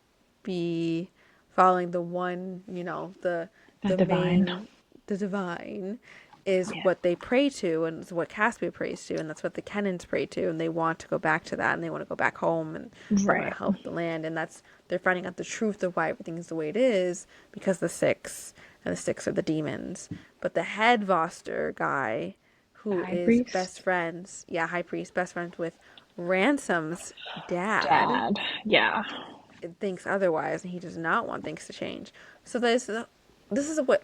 be following the one, the The the divine. main, the divine is Yeah. what they pray to, and it's what Caspia prays to, and that's what the Kennans pray to, and they want to go back to that, and they want to go back home, and they want Right. to help the land, and they're finding out the truth of why everything is the way it is because the six are the demons, but the head Voster guy, The who high is best priest. friends, yeah, high priest, best friends with Ransom's dad, Dad. Yeah. thinks otherwise, and he does not want things to change. So this is what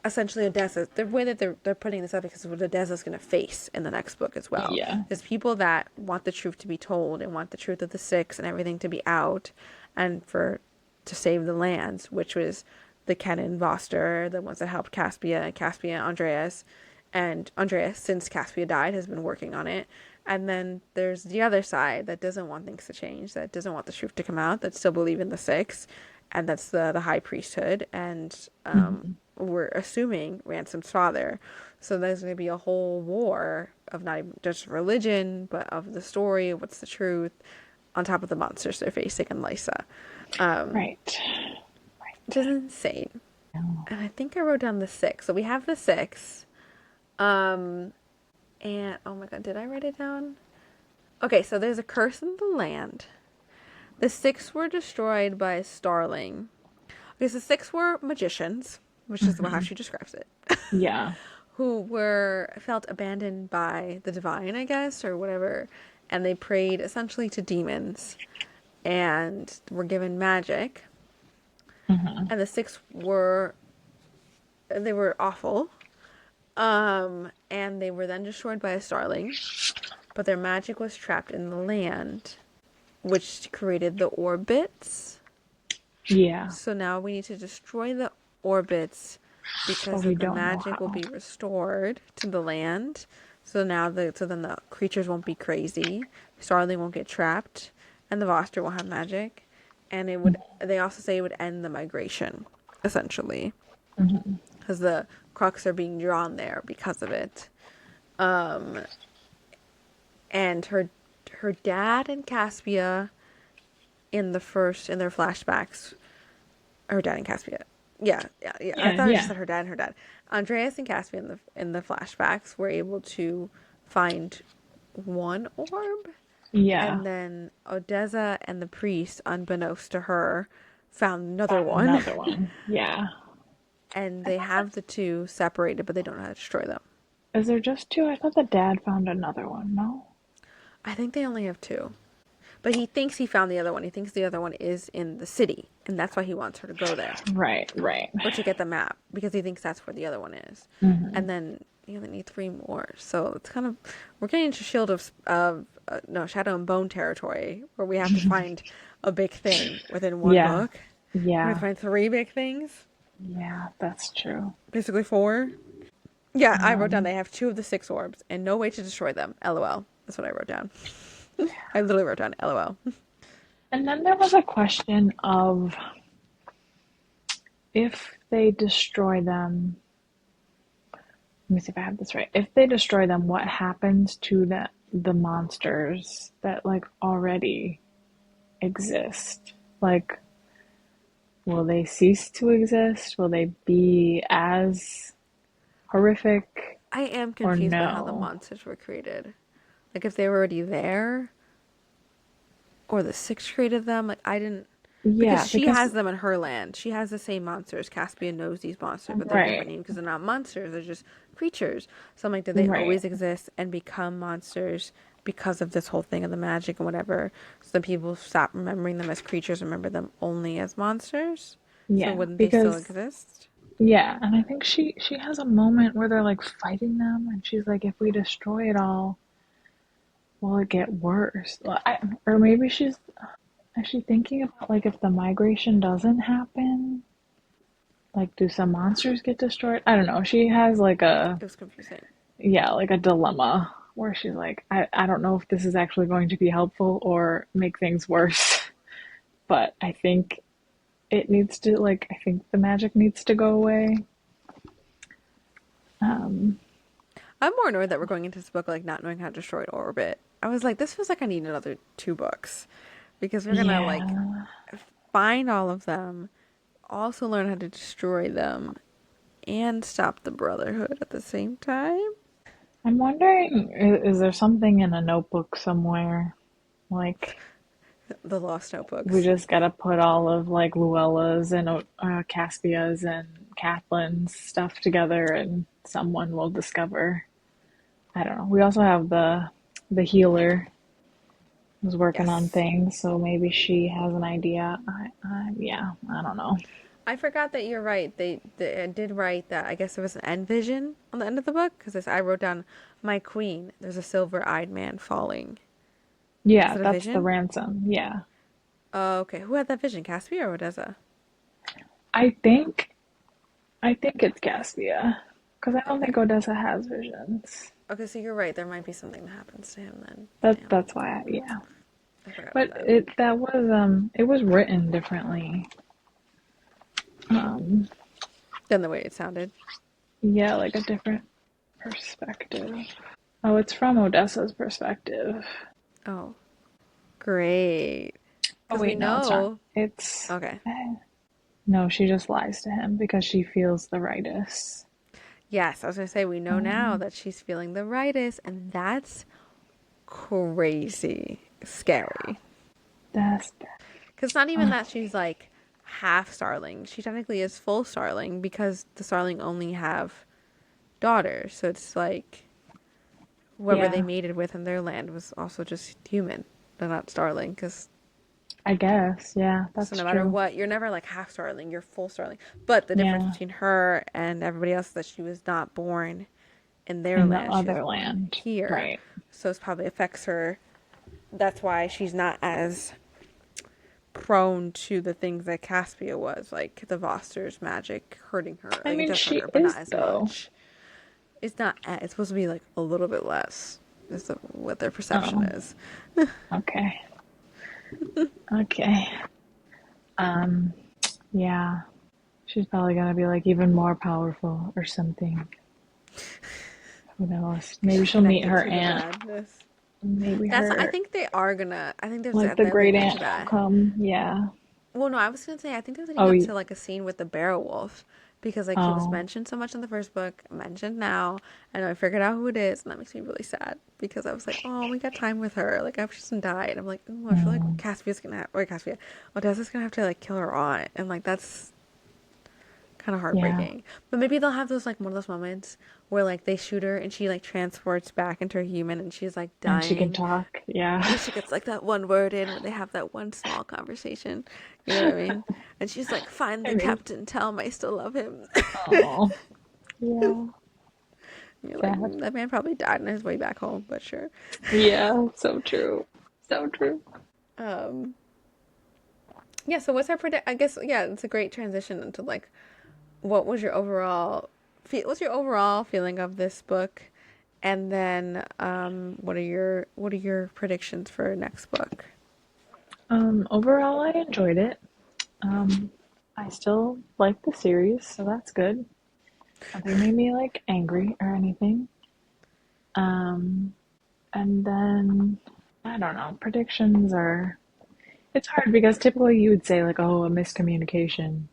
essentially Odessa, the way that they're putting this up, because it's what Odessa's going to face in the next book as well. Yeah. There's people that want the truth to be told and want the truth of the six and everything to be out, and to save the lands, which was the Kenan Voster, the ones that helped Caspia, Andreas, and Andreas, since Caspia died, has been working on it. And then there's the other side that doesn't want things to change, that doesn't want the truth to come out, that still believe in the six, and that's the high priesthood. And Mm-hmm. we're assuming, Ransom's father. So there's going to be a whole war of not even just religion, but of the story, what's the truth, on top of the monsters they're facing in Lysa. Right. Which is insane. And I think I wrote down the six. So we have the six. Um, and oh my god, did I write it down? Okay, so there's a curse in the land. The six were destroyed by Starling. Because the six were magicians, which is how she describes it, Yeah. who were felt abandoned by the divine, I guess, or whatever, and they prayed essentially to demons and were given magic. And the six were they were awful. And they were then destroyed by a Starling, but their magic was trapped in the land, which created the orbits. Yeah. So now we need to destroy the orbits But because we of the don't know magic will how. be restored to the land. So then the creatures won't be crazy. Starling won't get trapped, and the Voster won't have magic. And it would. They also say it would end the migration, essentially, because the Crux are being drawn there because of it. And her dad and Caspia in their flashbacks, her dad and Caspia. Yeah. I Yeah, thought I just yeah. said her dad and her dad. Andreas and Caspia in the flashbacks were able to find one orb, Yeah. and then Odessa and the priest, unbeknownst to her, found another Found one. another one. Yeah. And I they thought have the two separated, but they don't know how to destroy them. is there just two? I thought the dad found another one. No? I think they only have two. But he thinks he found the other one. He thinks the other one is in the city, and that's why he wants her to go there. Right, right. Or to get the map, because he thinks that's where the other one is. And then you only need three more. So it's kind of, we're getting into no, Shadow and Bone territory, where we have to find a big thing within one Yeah. book. We have to Yeah. find three big things, Yeah, that's true. basically four. Yeah, I wrote down Um, they have two of the six orbs and no way to destroy them. LOL. That's what I wrote down. I literally wrote down LOL. and then there was a question of if they destroy them, let me see if I have this right. If they destroy them, what happens to the monsters that like already exist? Like, will they cease to exist? Will they be as horrific I am or confused by how the no? monsters were created. Like if they were already there, or the six created them. Like I didn't, Yeah, because she because has them in her land. She has the same monsters. Caspian knows these monsters, but they're different right, names because they're not monsters. They're just creatures. So I'm like, did they right. always exist and become monsters because of this whole thing of the magic and whatever? So then people stop remembering them as creatures, remember them only as monsters. So Yeah, wouldn't they still because exist? yeah, and I think she has a moment where they're like fighting them, and she's like, if we destroy it all, will it get worse? Or maybe she's actually thinking about like if the migration doesn't happen, like do some monsters get destroyed? I don't know. She has like a It was confusing. yeah, like a dilemma where she's like, I don't know if this is actually going to be helpful or make things worse, but I think it needs to like I think the magic needs to go away. Um, I'm more annoyed that we're going into this book like not knowing how to destroy an orbit. I was like, this feels like I need another two books because we're gonna like yeah. find all of them, also learn how to destroy them, and stop the Brotherhood at the same time. I'm wondering, is there something in a notebook somewhere? Like, The Lost we Notebooks. just gotta put all of like Luella's and Caspia's and Catherine's stuff together and someone will discover. I don't know. We also have the healer who's working on Yes. things, so maybe she has an idea. Yeah, I don't know. I forgot that you're right. They did write that. I guess there was an end vision on the end of the book because I wrote down my queen. There's a silver-eyed man falling. Is Yeah, it a that's the vision? ransom. Yeah. Oh, okay. Who had that vision? Caspia or Odessa? I think I think it's Caspia. Because I don't Okay. think Odessa has visions. Okay, so you're right. There might be something that happens to him then. That Damn, that's why yeah. I forgot about But that. it was written differently. Um than the way it sounded. Yeah, like a different perspective. Oh, it's from Odessa's perspective. Oh, great. Oh Because we wait, no, it's not. know. It's Okay. no, she just lies to him because she feels the rightest. Yes, I was going to say, we know now Um, that she's feeling the rightest, and that's crazy scary. that's Because it's not even uh, that she's like half Starling. She technically is full Starling because the Starling only have daughters. So it's like whoever they yeah, mated with in their land was also just human. They're not Starling because I guess. Yeah, so that's no matter true. what, you're never like half Starling, you're full Starling. But the difference Yeah, between her and everybody else is that she was not born in their in the land, she was other born land. here. Right. So it probably affects her. That's why she's not as prone to the things that Caspia was, like the Voster's magic hurting her. I Like it mean, does hurt she her, but not is as though. much. It's not. It's supposed to be like a little bit less. What their perception Oh, is. okay. Okay. Um, yeah. She's probably gonna be like even more powerful or something. Who knows? Maybe She's she'll meet connected her to the aunt. madness. Maybe That's. I her, think they are gonna. I think there's like the that great leading up to aunt will that. come. Yeah. Well, no, I was gonna say I think they're leading Oh, up to like a scene with the Barrow Wolf because like he was oh, mentioned so much in the first book, mentioned now, and I figured out who it is, and that makes me really sad because I was like, oh, we got time with her. Like after she doesn't die, and I'm like, oh, I feel like mm, Caspia's gonna have, or Caspia, Odessa's gonna have to like kill her aunt, and like that's kind of yeah. heartbreaking. But maybe they'll have those like one of those moments where like they shoot her and she like transports back into a human and she's like And she can dying talk. Yeah. and she gets like that one word in when they have that one small conversation. You know what I mean? And she's like, I finally, mean, Captain, tell him I still love him. oh, yeah. You're like, Sad. that man probably died on his way back home, but sure. Yeah. So true. So true. Um, yeah, so what's our predict? I guess, yeah, it's a great transition into like, what was your overall, what's your overall feeling of this book? And then, what are your predictions for next book? Overall, I enjoyed it. Um, I still like the series, so that's good. Nothing made me like angry or anything. Um, and then I don't know, predictions are it's hard because typically you would say like, oh, a miscommunication.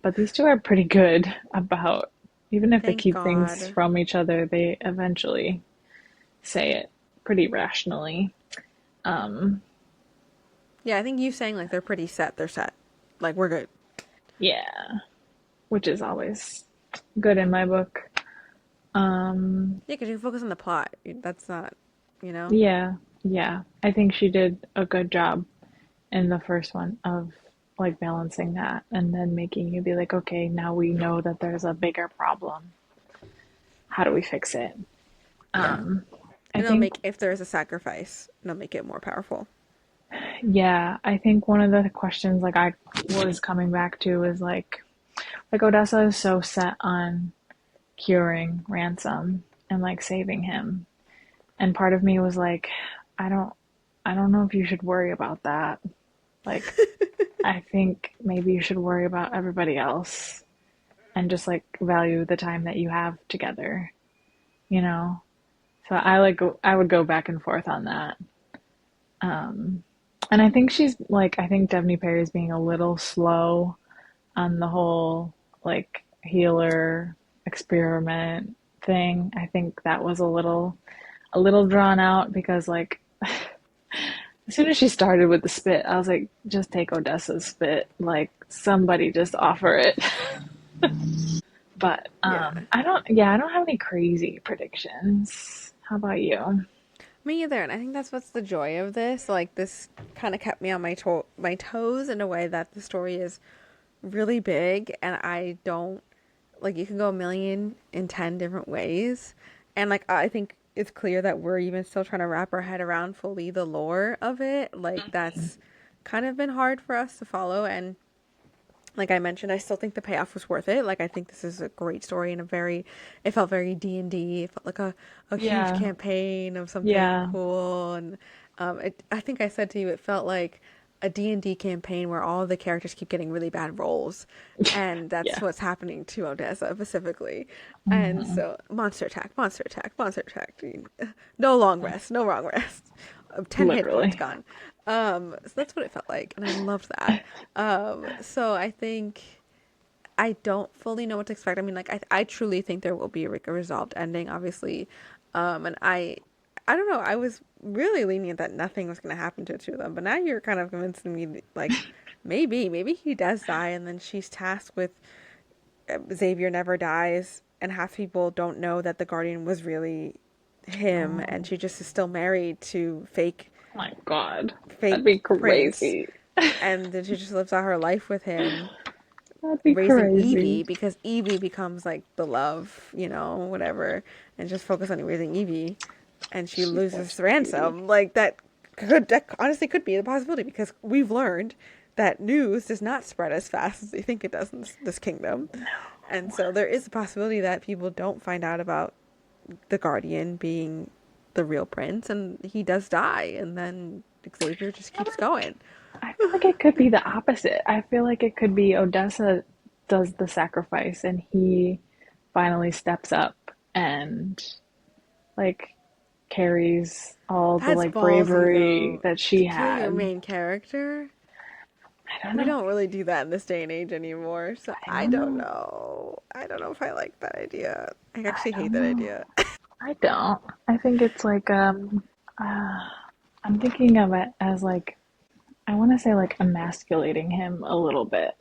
But these two are pretty good about even if they Thank keep things God. from each other, they eventually say it pretty rationally. Um, Yeah, I think you saying like they're pretty set. They're set. Like we're good. yeah, which is always good in my book. Um, Yeah, because you can focus on the plot. That's not, you know. yeah, yeah. I think she did a good job in the first one of like balancing that and then making you be like, okay, now we know that there's a bigger problem. How do we fix it? Yeah, Um, I and it'll think, make if there is a sacrifice, it'll make it more powerful. yeah, I think one of the questions like I was coming back to is like Odessa is so set on curing Ransom and like saving him. And part of me was like, I don't I don't know if you should worry about that. Like I think maybe you should worry about everybody else and just like value the time that you have together, you know? So I would go back and forth on that. Um, and I think I think Devney Perry is being a little slow on the whole like healer experiment thing. I think that was a little drawn out because like as soon as she started with the spit, I was like, just take Odessa's spit. Like somebody just offer it. But Yeah, I don't have any crazy predictions. How about you? me either. And I think that's what's the joy of this. Like this kind of kept me on my toes in a way that the story is really big, and I don't like. You can go a million in 10 different ways, and like I think it's clear that we're even still trying to wrap our head around fully the lore of it. Like that's kind of been hard for us to follow, and like I mentioned, I still think the payoff was worth it. Like I think this is a great story and it felt very D&D. It felt like a huge Yeah, campaign of something yeah, cool. And I think I said to you, it felt like a D&D campaign where all the characters keep getting really bad roles, and that's Yeah. what's happening to Odessa specifically. And Hmm. so monster attack, monster attack, monster attack. No long rest, no long rest. 10 hit points Literally. gone. So that's what it felt like, and I loved that. So I think I don't fully know what to expect. I mean, like I truly think there will be like a resolved ending, obviously. And I don't know. I was really lenient that nothing was going to happen to the two of them, but now you're kind of convincing me like maybe he does die, and then she's tasked with Xavier never dies, and half people don't know that the Guardian was really him, and Oh she just is still married to my God. That'd be fake Prince, crazy. and then she just lives out her life with him That'd be raising crazy. Evie because Evie becomes like the love, whatever, and just focus on raising Evie, and she She's such loses a cutie. Ransom. Like that honestly could be a possibility because we've learned that news does not spread as fast as they think it does in this kingdom, and so there is a possibility that people don't find out about the Guardian being the real prince, and he does die, and then Xavier just keeps going. I feel like it could be the opposite. I feel like it could be Odessa does the sacrifice and he finally steps up and like carries all the That's like ballsy bravery though. that To she kill your had. main character? I don't We know. don't really do that in this day and age anymore, so I I don't don't know. know. I don't know if I like that idea. I I actually hate don't that know. idea. I don't. I think it's like uh, I'm thinking of it as like I want to say like emasculating him a little bit,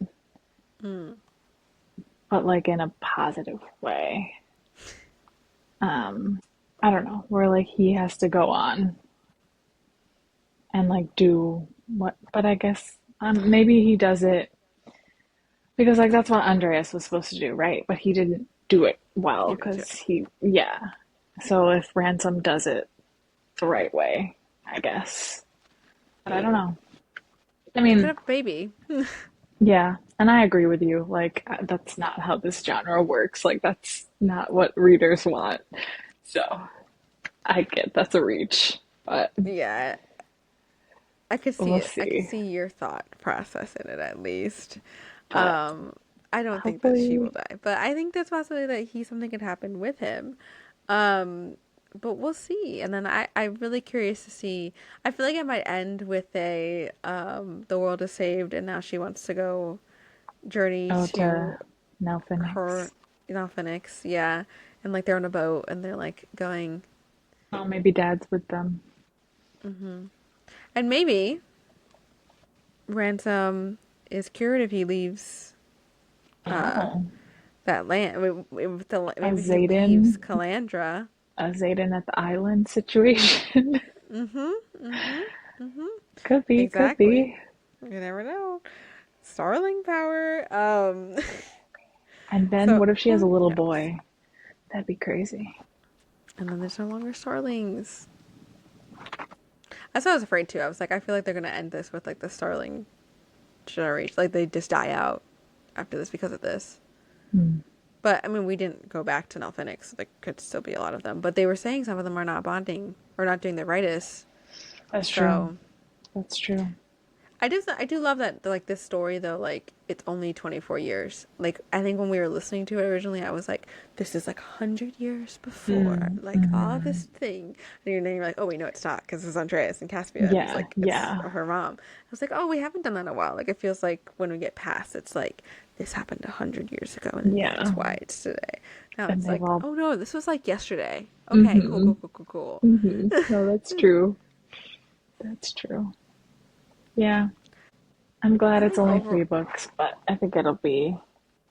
Mm. but like in a positive way. Um, I don't know, where like he has to go on and like do what, but I guess maybe he does it because like that's what Andreas was supposed to do, right? But he didn't do it well He did too. because yeah. So if Ransom does it the right way, I guess. But I don't know. I They could mean, have a baby. yeah, and I agree with you. Like, that's not how this genre works. Like, that's not what readers want. So I get that's a reach, but Yeah, I could see we'll it. I could see. see your thought process in it at least. But Um, I don't think that she will hopefully, die, but I think there's possibility that something could happen with him. Um, but we'll see. And then I'm really curious to see. I feel like it might end with the world is saved and now she wants to go journey oh, to to now her, Phoenix. Phoenix, yeah. And like they're on a boat and they're like going, Oh, maybe Dad's with them. and maybe Ransom is cured if he leaves uh Oh, that land. a Maybe he leaves Zayden, Calandra. a Zayden at the island situation. Mm-hmm. Mm-hmm. Mm-hmm. Could be, could Exactly. be. You never know. Starling power. And then So what if she has a who little knows? boy? That'd be crazy. And then there's no longer Starlings. That's what I was afraid too. I was like, I feel like they're gonna end this with like the Starling generation, like they just die out after this because of this. Hmm. But I mean, we didn't go back to Nelphenix. So there could still be a lot of them, but they were saying some of them are not bonding or not doing the ritus. That's true. So That's true. I do love that like this story though, like it's only 24 years. Like I think when we were listening to it originally I was like this is like 100 years before Mm, like all hmm. this thing. And then you're like, "Oh, wait, no, it's not because it's Andreas and Caspia and it's Yeah, like it's yeah, her mom." I was like, "Oh, we haven't done that in a while." Like it feels like when we get past it's like this happened 100 years ago and that's yeah. why it's today. Now And it's they've like, all. "Oh no, this was like yesterday." Okay, cool, Mm-hmm. cool, cool, cool, cool. Mm-hmm. No, that's true. That's true. Yeah, I'm glad I it's think only over 3 books, but I think it'll be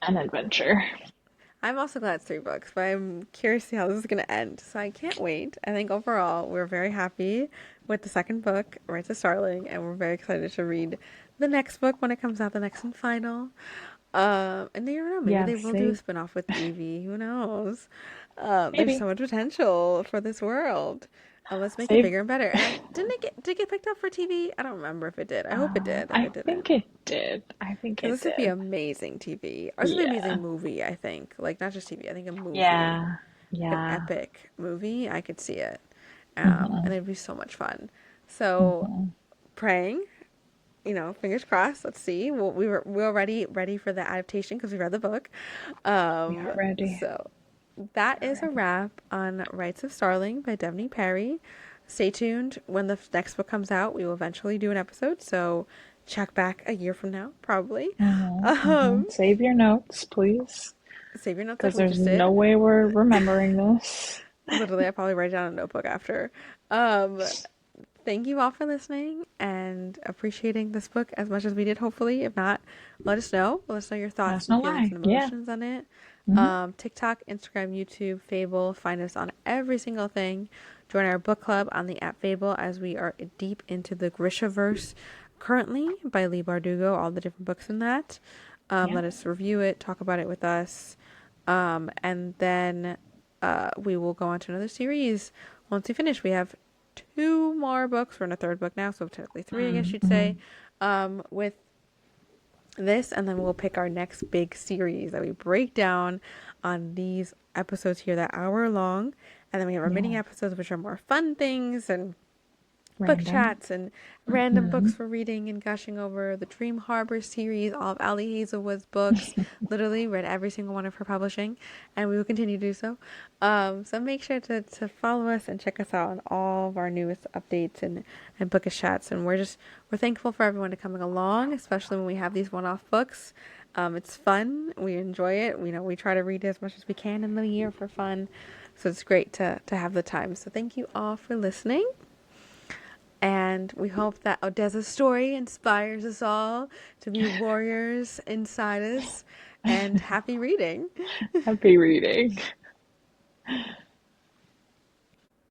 an adventure. I'm also glad it's 3 books, but I'm curious to see how this is going to end. So I can't wait. I think overall, we're very happy with the second book, Rites of Starling, and we're very excited to read the next book when it comes out, the next and final. And you never know, maybe Yeah, they will do a save. spin-off with Evie. Who knows? There's so Maybe. much potential for this world. Let's make it Save. bigger and better. And did it get picked up for TV? I don't remember if it did. I hope it did. If I it didn't. think it did. I think Because it this would be did. amazing TV. Or this would be an Yeah. amazing movie, I think. Like, not just TV, I think a movie. Yeah. Like an Yeah. epic movie. I could see it. Hmm. And it'd be so much fun. So, Hmm. praying fingers crossed. Let's see. Well, we're already ready for the adaptation because we read the book. We are ready. So that We are is a ready. wrap on Rites of Starling by Devney Perry. Stay tuned. When the next book comes out, we will eventually do an episode. So check back a year from now, probably. Um, Save your notes, please, Save your notes like because we there's just no did. way we're remembering this. Literally, I probably write down a notebook after. Um, Thank you all for listening and appreciating this book as much as we did, hopefully. If not, let us know. Let us know your thoughts That's and no feelings lie. and Yeah. emotions on it. Hmm. TikTok, Instagram, YouTube, Fable. Find us on every single thing. Join our book club on the app Fable as we are deep into the Grishaverse currently by Lee Bardugo, all the different books in that. Yeah. Let us review it, talk about it with us. And then we will go on to another series. Once we finish, we have two more books. We're in a third book now, so technically three, I guess you'd Mm-hmm. say, with this, and then we'll pick our next big series that we break down on these episodes here that hour long, and then we have our mini Yeah. episodes, which are more fun things and book Random. chats and random Hmm. books for reading and gushing over the Dream Harbor series, all of Ali Hazelwood's books. Literally read every single one of her publishing, and we will continue to do so. So make sure to follow us and check us out on all of our newest updates and bookish chats. And we're thankful for everyone to coming along, especially when we have these one-off books. It's fun. We enjoy it. We try to read as much as we can in the year for fun. So it's great to have the time. So thank you all for listening. And we hope that Odeza's story inspires us all to be warriors inside us. And happy reading. Happy reading.